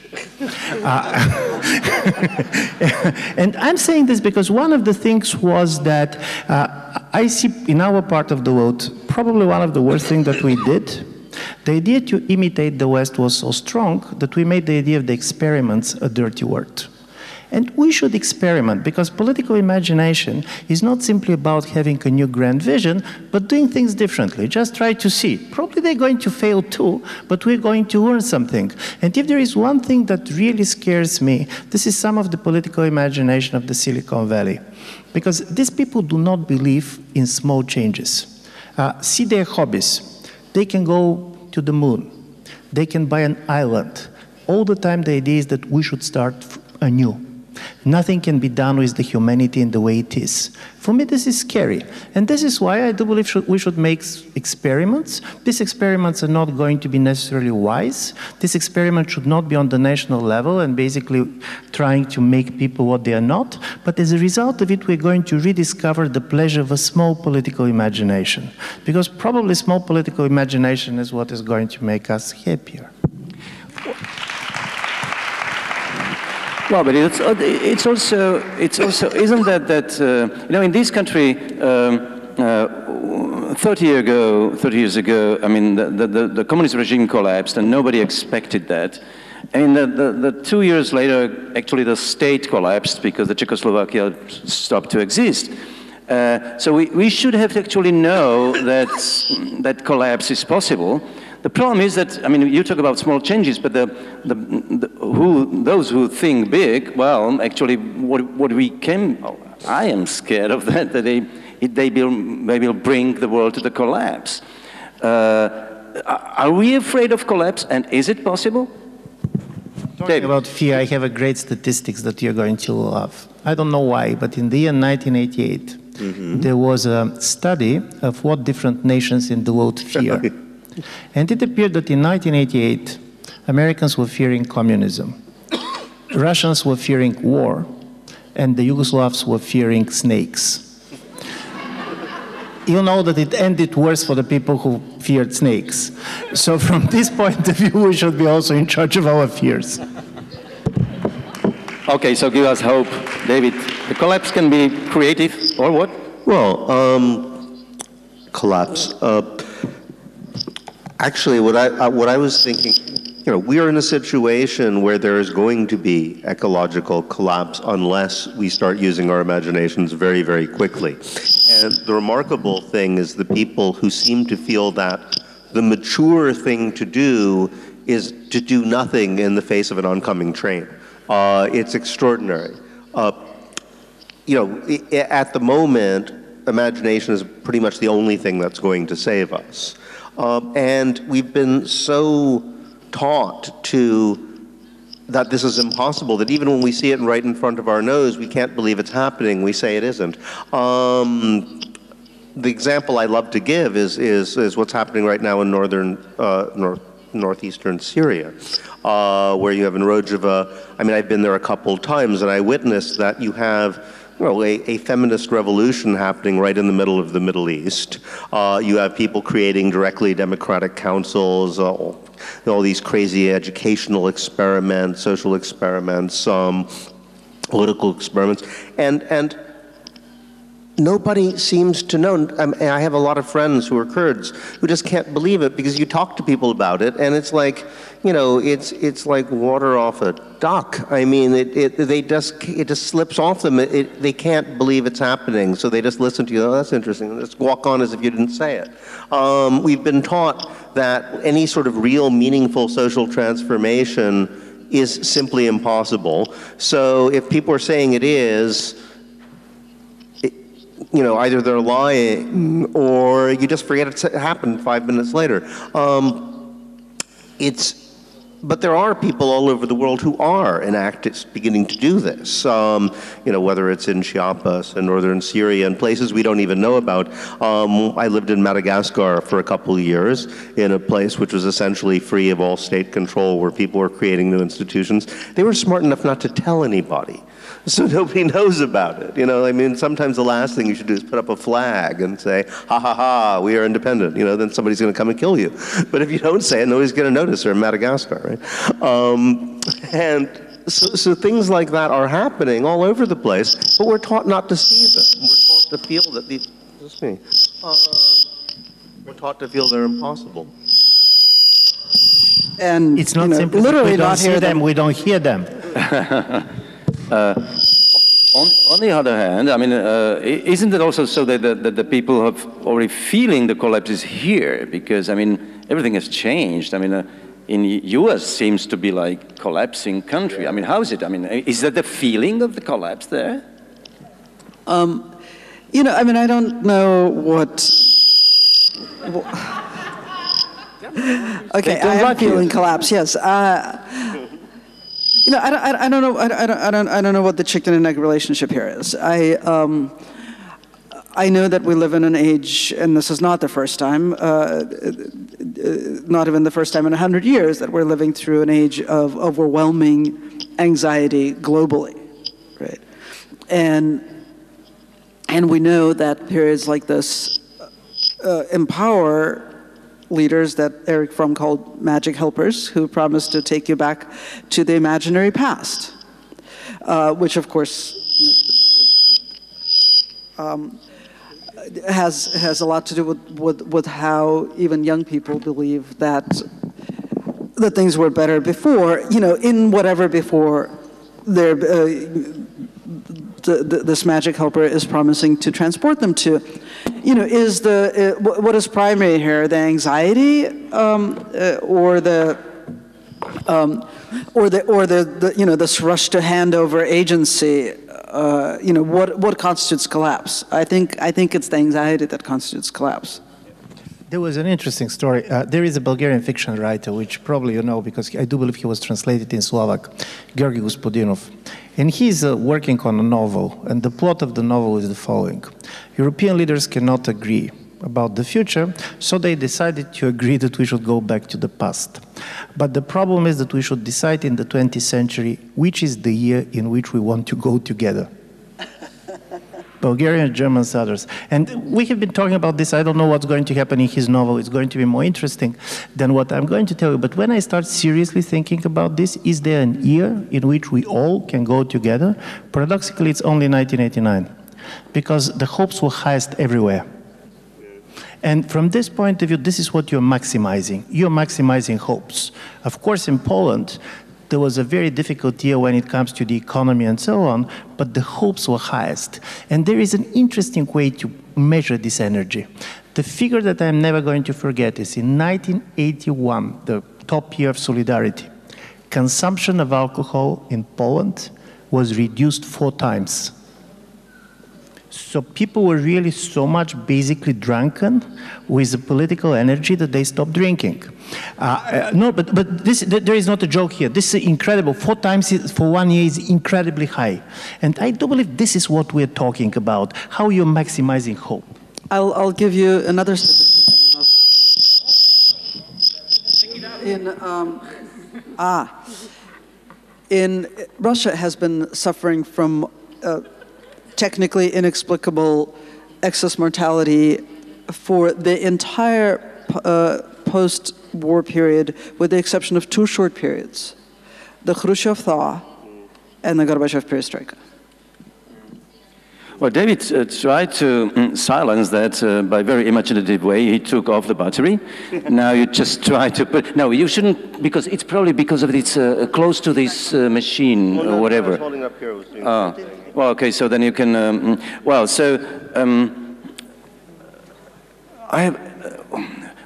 And I'm saying this because one of the things was that I see in our part of the world probably one of the worst things that we did. The idea to imitate the West was so strong that we made the idea of the experiments a dirty word. And we should experiment, because political imagination is not simply about having a new grand vision, but doing things differently. Just try to see. Probably they're going to fail too, but we're going to learn something. And if there is one thing that really scares me, this is some of the political imagination of the Silicon Valley. Because these people do not believe in small changes. See their hobbies. They can go to the moon. They can buy an island. All the time the idea is that we should start anew. Nothing can be done with the humanity in the way it is. For me, this is scary. And this is why I do believe we should make experiments. These experiments are not going to be necessarily wise. This experiment should not be on the national level and basically trying to make people what they are not. But as a result of it, we're going to rediscover the pleasure of a small political imagination. Because probably small political imagination is what is going to make us happier. Well, but it's also isn't that in this country 30 years ago, I mean, the communist regime collapsed and nobody expected that. And the 2 years later, actually the state collapsed because the Czechoslovakia stopped to exist. So we should have actually know that that collapse is possible. The problem is that, I mean, you talk about small changes, but those who think big, well, actually, I am scared of that they will bring the world to the collapse. Are we afraid of collapse, and is it possible? Talking about fear, I have a great statistics that you're going to love. I don't know why, but in the year 1988, there was a study of what different nations in the world fear. And it appeared that in 1988, Americans were fearing communism, Russians were fearing war, and the Yugoslavs were fearing snakes. You know that it ended worse for the people who feared snakes. So from this point of view, we should be also in charge of our fears. Okay, so give us hope, David. The collapse can be creative, or what? Well, collapse. Actually, what I was thinking, you know, we are in a situation where there is going to be ecological collapse unless we start using our imaginations very, very quickly. And the remarkable thing is the people who seem to feel that the mature thing to do is to do nothing in the face of an oncoming train. It's extraordinary. You know, at the moment, imagination is pretty much the only thing that's going to save us. And we've been so taught that this is impossible, that even when we see it right in front of our nose, we can't believe it's happening, we say it isn't. The example I love to give is what's happening right now in northeastern Syria, where you have in Rojava. I mean, I've been there a couple times, and I witnessed that you have, well, a feminist revolution happening right in the middle of the Middle East. You have people creating directly democratic councils, all these crazy educational experiments, social experiments, political experiments, and nobody seems to know. I have a lot of friends who are Kurds who just can't believe it, because you talk to people about it, and it's like, you know, it's like water off a duck. I mean, it just slips off them. They can't believe it's happening, so they just listen to you. Oh, that's interesting. And just walk on as if you didn't say it. We've been taught that any sort of real, meaningful social transformation is simply impossible. So if people are saying it is, you know, either they're lying or you just forget it happened 5 minutes later. But there are people all over the world who are in act beginning to do this. You know, whether it's in Chiapas and northern Syria and places we don't even know about. I lived in Madagascar for a couple of years in a place which was essentially free of all state control, where people were creating new institutions. They were smart enough not to tell anybody, so nobody knows about it. You know, I mean, sometimes the last thing you should do is put up a flag and say, ha ha ha, we are independent. You know, then somebody's going to come and kill you. But if you don't say it, nobody's going to notice. They're in Madagascar, right? And so things like that are happening all over the place, but we're taught not to see them. We're taught to feel that these, this me. We're taught to feel they're impossible. And it's not you know, simply literally we don't not see hear them, we don't hear them. On the other hand, I mean, isn't it also so that the people have already feeling the collapse is here? Because, I mean, everything has changed. I mean, in U.S. seems to be like collapsing country. I mean, how is it? I mean, is that the feeling of the collapse there? You know, I mean, I don't know what... Okay, I am feeling collapse, yes. You know, I don't know what the chicken and egg relationship here is. I know that we live in an age, and this is not the first time, not even the first time in 100 years, that we're living through an age of overwhelming anxiety globally, right? And we know that periods like this empower leaders that Eric Fromm called magic helpers, who promise to take you back to the imaginary past, which of course, has a lot to do with how even young people believe that things were better before, in whatever before this magic helper is promising to transport them to. What is primary here? The anxiety, or this rush to hand over agency? What constitutes collapse? I think it's the anxiety that constitutes collapse. There was an interesting story. There is a Bulgarian fiction writer, which probably you know, because I do believe he was translated in Slovak, Georgi Gospodinov. And he's working on a novel, and the plot of the novel is the following. European leaders cannot agree about the future, so they decided to agree that we should go back to the past. But the problem is that we should decide in the 20th century which is the year in which we want to go together. Bulgarians, Germans, others. And we have been talking about this. I don't know what's going to happen in his novel. It's going to be more interesting than what I'm going to tell you. But when I start seriously thinking about this, is there an year in which we all can go together? Paradoxically, it's only 1989, because the hopes were highest everywhere. And from this point of view, this is what you're maximizing. You're maximizing hopes. Of course, in Poland, there was a very difficult year when it comes to the economy and so on, but the hopes were highest. And there is an interesting way to measure this energy. The figure that I'm never going to forget is in 1981, the top year of solidarity, consumption of alcohol in Poland was reduced 4 times. So people were really so much basically drunken with the political energy that they stopped drinking. No, but there is not a joke here. This is incredible. 4 times for 1 year is incredibly high. And I do believe this is what we're talking about, how you're maximizing hope. I'll give you another statistic that I know. In Russia has been suffering from technically inexplicable excess mortality for the entire post-war period, with the exception of 2 short periods, the Khrushchev thaw and the Gorbachev perestroika. Well, David tried to silence that by a very imaginative way. He took off the battery. Now you just try to put... No, you shouldn't, because it's probably because of it's close to this machine or whatever. I was holding up here. Was doing well, okay, so then you can...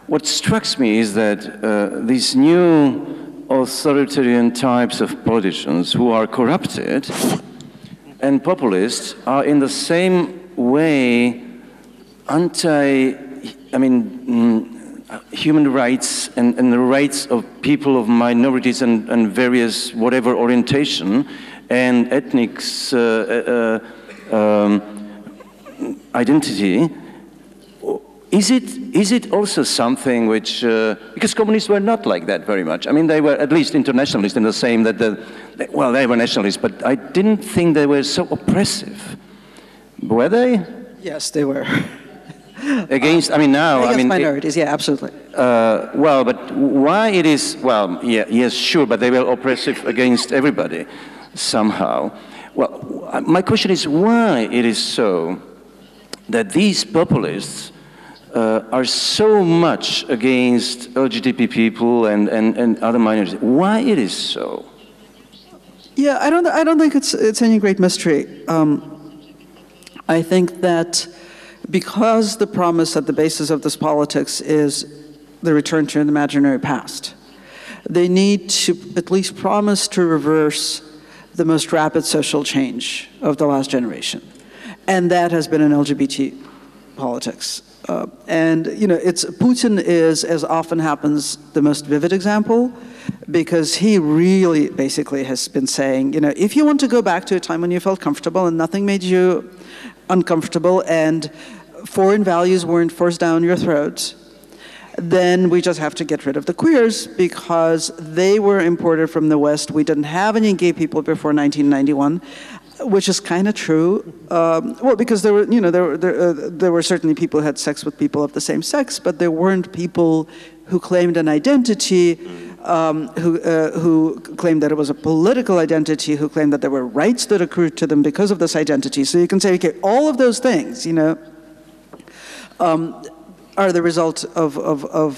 what strikes me is that these new authoritarian types of politicians who are corrupted and populists are in the same way human rights and the rights of people of minorities and various whatever orientation and ethnic identity. Is it also something which, because communists were not like that very much. I mean, they were at least internationalists in the same that they were nationalists, but I didn't think they were so oppressive. Were they? Yes, they were. Against minorities, yeah, absolutely. But why it is, yes, sure, but they were oppressive against everybody somehow. Well, my question is why it is so that these populists are so much against LGBT people and other minorities. Why it is so? Yeah, I don't think it's any great mystery. I think that because the promise at the basis of this politics is the return to an imaginary past, they need to at least promise to reverse the most rapid social change of the last generation, and that has been an LGBT politics. Putin is, as often happens, the most vivid example, because he really basically has been saying, if you want to go back to a time when you felt comfortable and nothing made you uncomfortable and foreign values weren't forced down your throat, then we just have to get rid of the queers because they were imported from the West. We didn't have any gay people before 1991. Which is kind of true. Because there were certainly people who had sex with people of the same sex, but there weren't people who claimed an identity, who claimed that it was a political identity, who claimed that there were rights that accrued to them because of this identity. So you can say, okay, all of those things, are the result of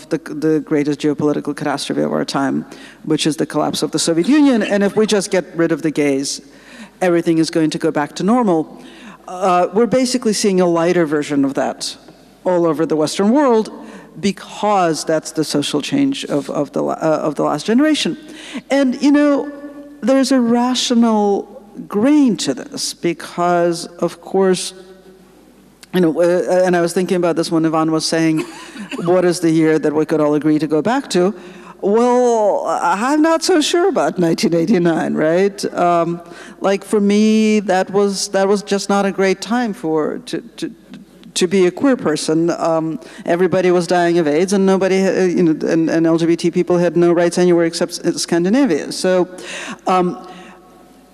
the greatest geopolitical catastrophe of our time, which is the collapse of the Soviet Union. And if we just get rid of the gays, everything is going to go back to normal. We're basically seeing a lighter version of that all over the Western world, because that's the social change of the last generation. And, you know, there's a rational grain to this, because, of course, you know, and I was thinking about this when Ivan was saying, what is the year that we could all agree to go back to? Well, I'm not so sure about 1989, right? Like, for me, that was just not a great time to be a queer person. Everybody was dying of AIDS, and nobody, you know, and LGBT people had no rights anywhere except Scandinavia. So,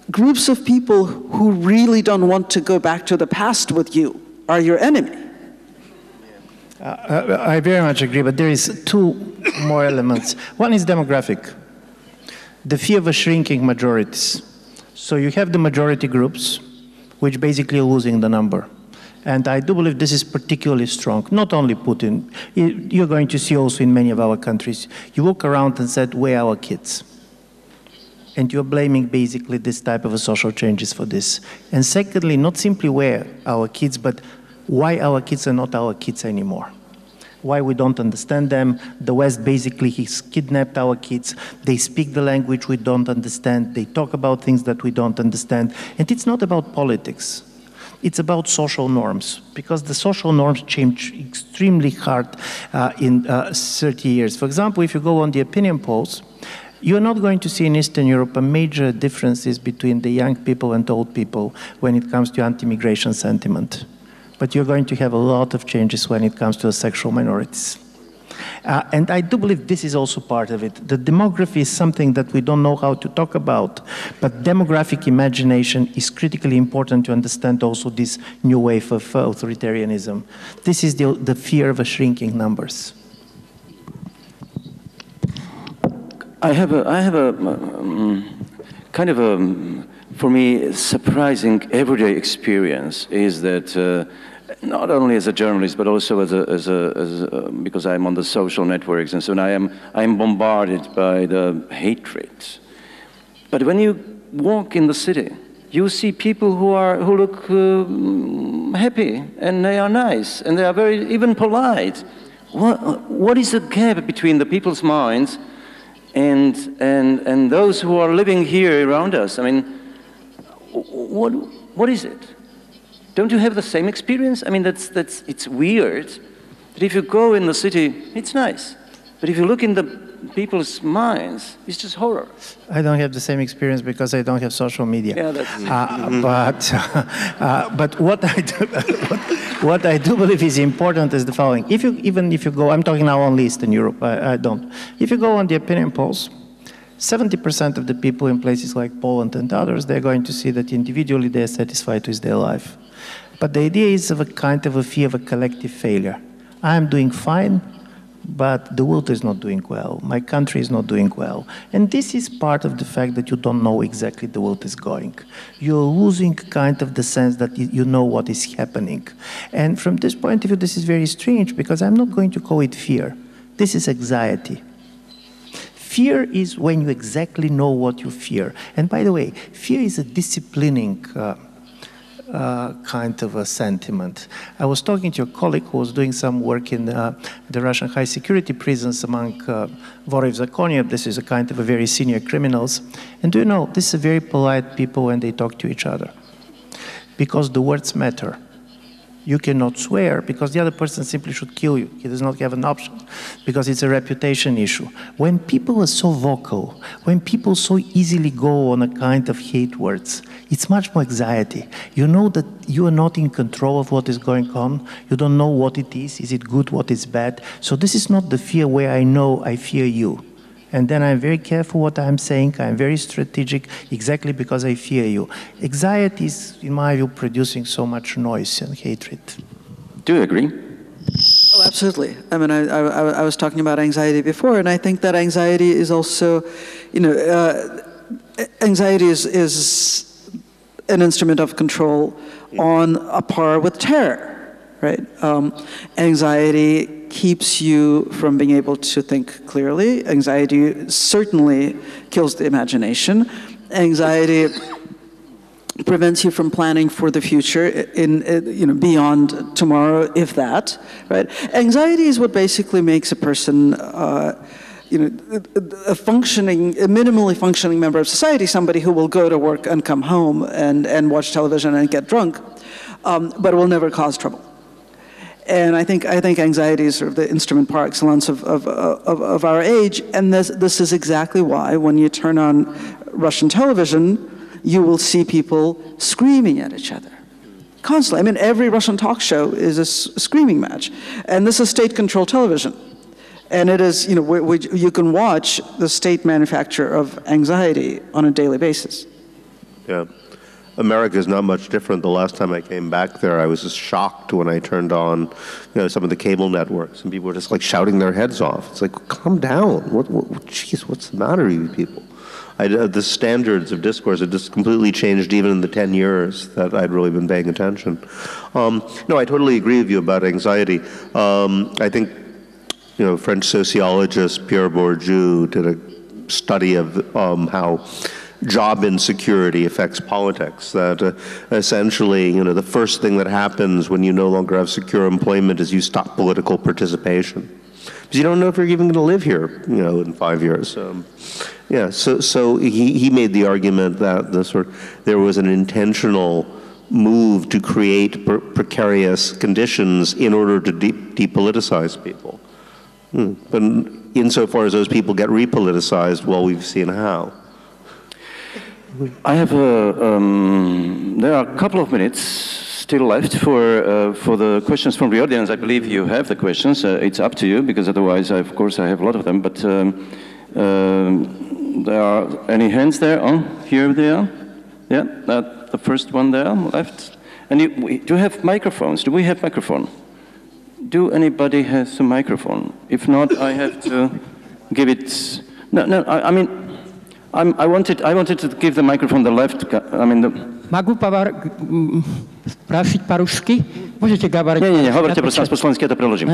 groups of people who really don't want to go back to the past with you are your enemy. I very much agree, but there is two more elements. One is demographic, the fear of shrinking majorities. So you have the majority groups, which basically are losing the number. And I do believe this is particularly strong, not only Putin. You're going to see also in many of our countries. You look around and said, where are our kids? And you're blaming basically this type of social changes for this. And secondly, not simply where our kids, but why our kids are not our kids anymore. Why we don't understand them. The West basically has kidnapped our kids. They speak the language we don't understand. They talk about things that we don't understand. And it's not about politics. It's about social norms, because the social norms change extremely hard in 30 years. For example, if you go on the opinion polls, you're not going to see in Eastern Europe a major differences between the young people and old people when it comes to anti-immigration sentiment. But you're going to have a lot of changes when it comes to the sexual minorities. And I do believe this is also part of it. The demography is something that we don't know how to talk about, but demographic imagination is critically important to understand also this new wave of authoritarianism. This is the fear of shrinking numbers. I have a kind of a, for me, surprising everyday experience is that not only as a journalist, but also as a because I'm on the social networks and so on, I'm bombarded by the hatred. But when you walk in the city, you see people who look happy, and they are nice, and they are very even polite. What is the gap between the people's minds and those who are living here around us? I mean, what is it? Don't you have the same experience? I mean, it's weird. But if you go in the city, it's nice. But if you look in the people's minds, it's just horror. I don't have the same experience because I don't have social media. Yeah, that's... but what I do believe is important is the following. Even if you go, I'm talking now only Eastern Europe, I don't. If you go on the opinion polls, 70% of the people in places like Poland and others, they're going to see that individually they're satisfied with their life. But the idea is of a kind of a fear of a collective failure. I'm doing fine, but the world is not doing well. My country is not doing well. And this is part of the fact that you don't know exactly the world is going. You're losing kind of the sense that you know what is happening. And from this point of view, this is very strange, because I'm not going to call it fear. This is anxiety. Fear is when you exactly know what you fear. And by the way, fear is a disciplining kind of a sentiment. I was talking to a colleague who was doing some work in the Russian high security prisons among Voroy Zakonia. This is a kind of a very senior criminals. And do you know, this is very polite people when they talk to each other, because the words matter. You cannot swear because the other person simply should kill you. He does not have an option because it's a reputation issue. When people are so vocal, when people so easily go on a kind of hate words, it's much more anxiety. You know that you are not in control of what is going on. You don't know what it is it good, what is bad. So this is not the fear where I know I fear you. And then I'm very careful what I'm saying. I'm very strategic, exactly because I fear you. Anxiety is, in my view, producing so much noise and hatred. Do you agree? Oh, absolutely. I mean, I was talking about anxiety before, and I think that anxiety is also, you know, anxiety is an instrument of control on a par with terror. right? Anxiety keeps you from being able to think clearly. Anxiety certainly kills the imagination. Anxiety prevents you from planning for the future beyond tomorrow, if that, right? Anxiety is what basically makes a person a minimally functioning member of society, somebody who will go to work and come home and watch television and get drunk, but will never cause trouble. And I think anxiety is sort of the instrument par excellence of our age, and this is exactly why when you turn on Russian television, you will see people screaming at each other. Constantly. I mean, every Russian talk show is a screaming match. And this is state-controlled television. And it is, you can watch the state manufacture of anxiety on a daily basis. Yeah. America is not much different. The last time I came back there, I was just shocked when I turned on, some of the cable networks, and people were just like shouting their heads off. It's like, calm down. Jeez, what's the matter with you people? The standards of discourse had just completely changed even in the 10 years that I'd really been paying attention. No, I totally agree with you about anxiety. I think, French sociologist Pierre Bourdieu did a study of how job insecurity affects politics, that essentially, the first thing that happens when you no longer have secure employment is you stop political participation. Because you don't know if you're even going to live here, in 5 years. So he made the argument that there was an intentional move to create precarious conditions in order to depoliticize people. But insofar as those people get repoliticized, well, we've seen how. I have there are a couple of minutes still left for the questions from the audience. I believe you have the questions. It's up to you, because otherwise, of course, I have a lot of them. But there are any hands there? Oh, here they are. Yeah, the first one there, left. And do you have microphones? Do we have microphone? Do anybody has a microphone? If not, I have to give it. No. I mean, I wanted to give the microphone the left. I mean the. Могу спросить по-русски? Можете говорить? Не, говорите просто по-словенски, это приложим.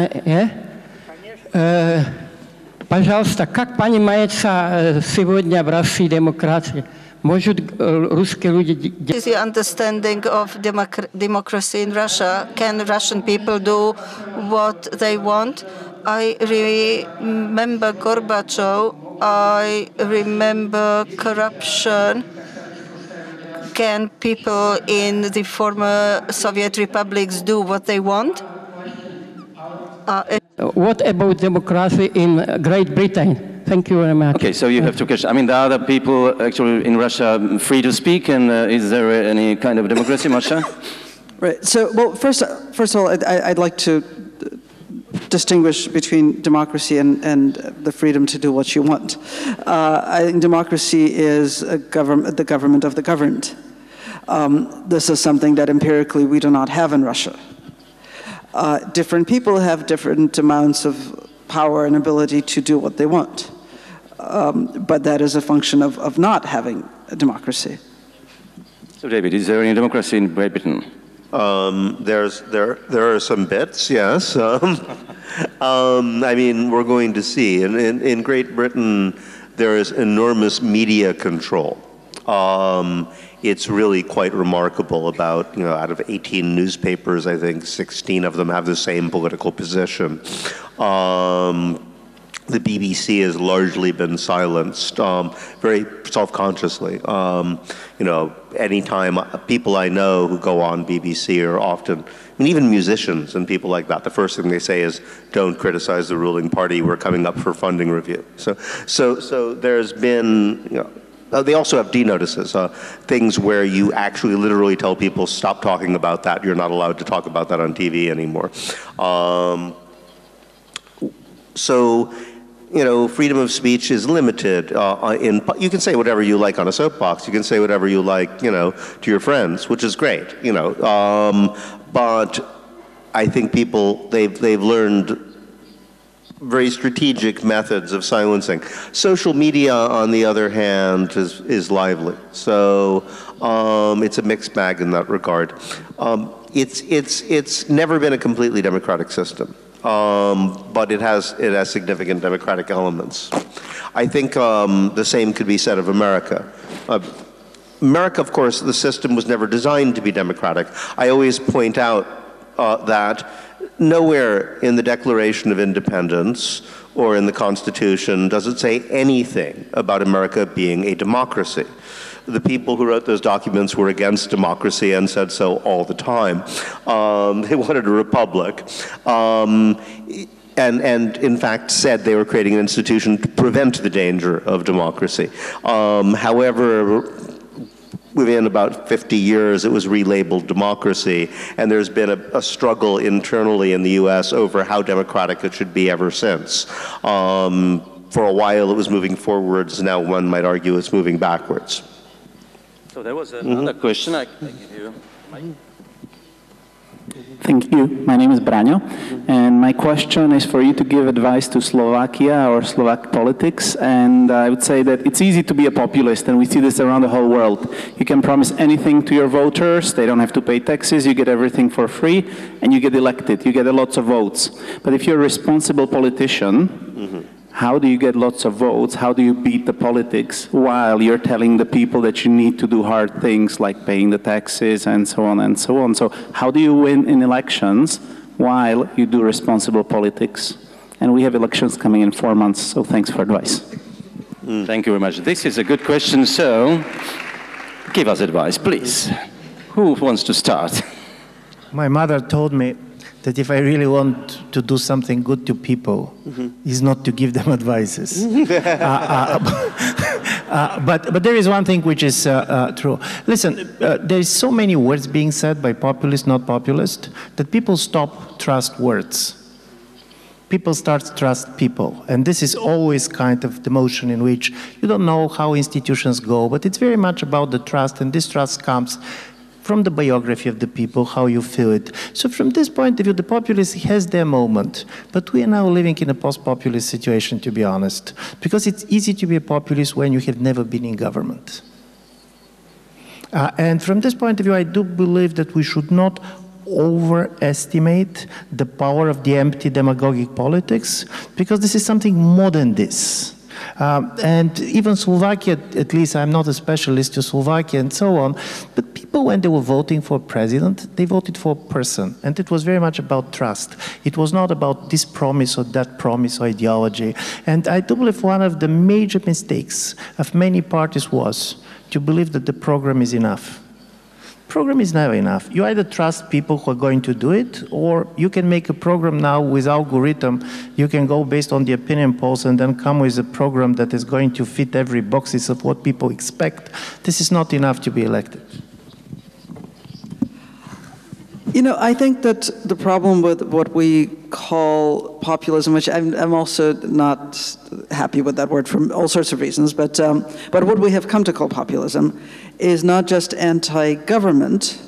Пожалуйста, как понимается сегодня в России демократия? Может русские люди... Is the understanding of democracy in Russia? Can Russian people do what they want? I remember Gorbachev. I remember corruption. Can people in the former Soviet republics do what they want? What about democracy in Great Britain? Thank you very much. Okay, so you have two questions. I mean, are the people actually in Russia free to speak, and is there any kind of democracy, Masha? Right. So, well, first of all, I'd like to distinguish between democracy and the freedom to do what you want. I think democracy is the government of the governed. This is something that empirically we do not have in Russia. Different people have different amounts of power and ability to do what they want. But that is a function of not having a democracy. So, David, is there any democracy in Great Britain? There are some bits, yes. I mean, we're going to see. In Great Britain, there is enormous media control. It's really quite remarkable. About, out of 18 newspapers, I think 16 of them have the same political position. The BBC has largely been silenced, very self-consciously. Anytime people I know who go on BBC are often, even musicians and people like that, the first thing they say is, don't criticize the ruling party, we're coming up for funding review. So there's been, they also have D-notices, things where you actually literally tell people, stop talking about that, you're not allowed to talk about that on TV anymore. Freedom of speech is limited. You can say whatever you like on a soapbox. You can say whatever you like, to your friends, which is great, But I think people, they've learned very strategic methods of silencing. Social media, on the other hand, is lively. So it's a mixed bag in that regard. it's never been a completely democratic system, but it has significant democratic elements. I think the same could be said of America. America, of course, the system was never designed to be democratic. I always point out that nowhere in the Declaration of Independence or in the Constitution does it say anything about America being a democracy. The people who wrote those documents were against democracy and said so all the time. They wanted a republic. And in fact said they were creating an institution to prevent the danger of democracy. However, within about 50 years, it was relabeled democracy, and there's been a struggle internally in the US over how democratic it should be ever since. For a while, it was moving forwards. Now one might argue it's moving backwards. So there was another question. I give you a mic. Thank you. My name is Braňo, and my question is for you to give advice to Slovakia or Slovak politics. And I would say that it's easy to be a populist, and we see this around the whole world. You can promise anything to your voters, they don't have to pay taxes, you get everything for free, and you get elected, you get lots of votes. But if you're a responsible politician, how do you get lots of votes? How do you beat the politics while you're telling the people that you need to do hard things like paying the taxes and so on and so on? So how do you win in elections while you do responsible politics? And we have elections coming in 4 months, so thanks for advice. Thank you very much. This is a good question, so give us advice, please. Who wants to start? My mother told me that if I really want to do something good to people, is not to give them advices. But there is one thing which is true. Listen, there is so many words being said by populist, not populist, that people stop trust words. People start to trust people. And this is always kind of the motion in which you don't know how institutions go, but it's very much about the trust, and this trust comes from the biography of the people, how you feel it. So from this point of view, the populist has their moment, but we are now living in a post-populist situation, to be honest, because it's easy to be a populist when you have never been in government. And from this point of view, I do believe that we should not overestimate the power of the empty demagogic politics, because this is something more than this. And even Slovakia, at least I'm not a specialist to Slovakia and so on, but people, when they were voting for president, they voted for a person. And it was very much about trust. It was not about this promise or that promise or ideology. And I do believe one of the major mistakes of many parties was to believe that the program is enough. Program is never enough. You either trust people who are going to do it, or you can make a program now with algorithm. You can go based on the opinion polls and then come with a program that is going to fit every boxes of what people expect. This is not enough to be elected. You know, I think that the problem with what we call populism, which I'm also not happy with that word for all sorts of reasons, but what we have come to call populism is not just anti-government,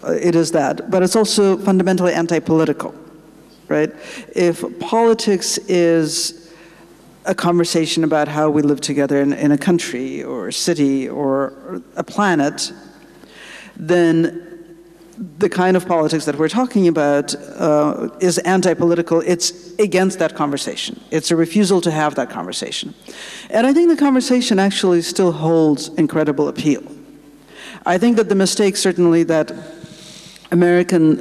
it is that, but it's also fundamentally anti-political, right? If politics is a conversation about how we live together in a country or a city or a planet, then the kind of politics that we're talking about is anti-political. It's against that conversation. It's a refusal to have that conversation. And I think the conversation actually still holds incredible appeal. I think that the mistake certainly that American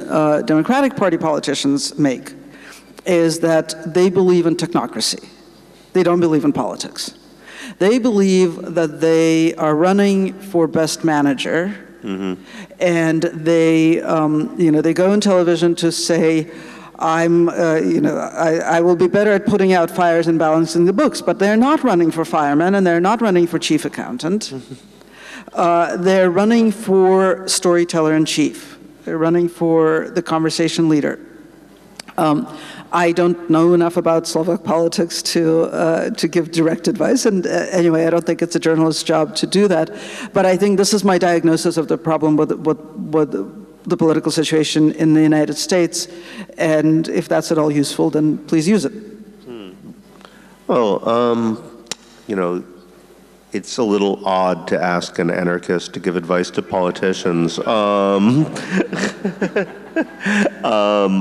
Democratic Party politicians make is that they believe in technocracy. They don't believe in politics. They believe that they are running for best manager. And they, they go on television to say, I will be better at putting out fires and balancing the books, but they're not running for fireman and they're not running for chief accountant. They're running for storyteller-in-chief. They're running for the conversation leader. I don't know enough about Slovak politics to give direct advice, and anyway, I don't think it's a journalist's job to do that. But I think this is my diagnosis of the problem with the political situation in the United States, and if that's at all useful, then please use it. Well, it's a little odd to ask an anarchist to give advice to politicians.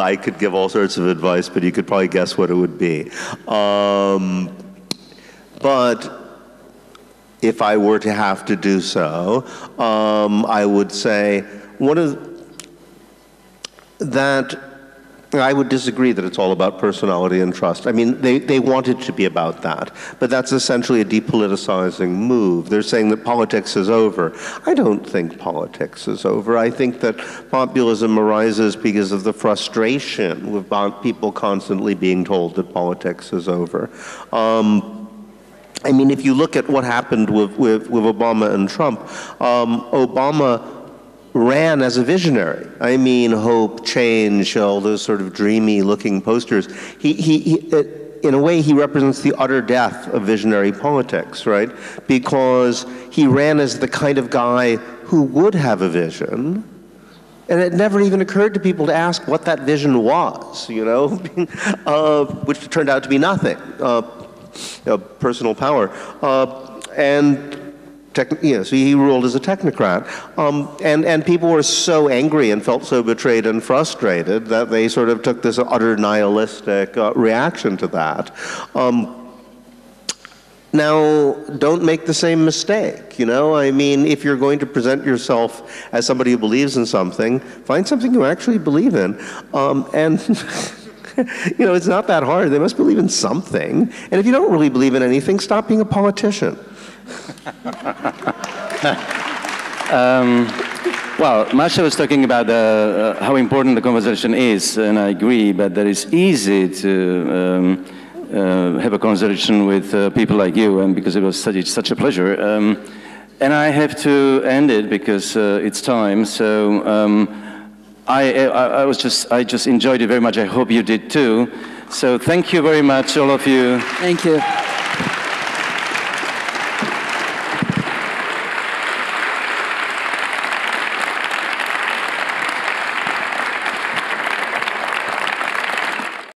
I could give all sorts of advice, but you could probably guess what it would be. But if I were to have to do so, I would say that I would disagree that it's all about personality and trust. I mean, they want it to be about that, but that's essentially a depoliticizing move. They're saying that politics is over. I don't think politics is over. I think that populism arises because of the frustration with people constantly being told that politics is over. I mean, if you look at what happened with Obama and Trump, Obama ran as a visionary. I mean, hope, change, all those sort of dreamy-looking posters. In a way, he represents the utter death of visionary politics, right? Because he ran as the kind of guy who would have a vision, and it never even occurred to people to ask what that vision was, you know, which turned out to be nothing, personal power, so he ruled as a technocrat, and people were so angry and felt so betrayed and frustrated that they sort of took this utter nihilistic reaction to that. Now, don't make the same mistake, you know? I mean, if you're going to present yourself as somebody who believes in something, find something you actually believe in, and you know, it's not that hard. They must believe in something, and if you don't really believe in anything, stop being a politician. Well, Masha was talking about how important the conversation is, and I agree, but that it's easy to have a conversation with people like you, and because it was such a pleasure. And I have to end it because it's time. So I just enjoyed it very much. I hope you did too. So thank you very much, all of you. Thank you.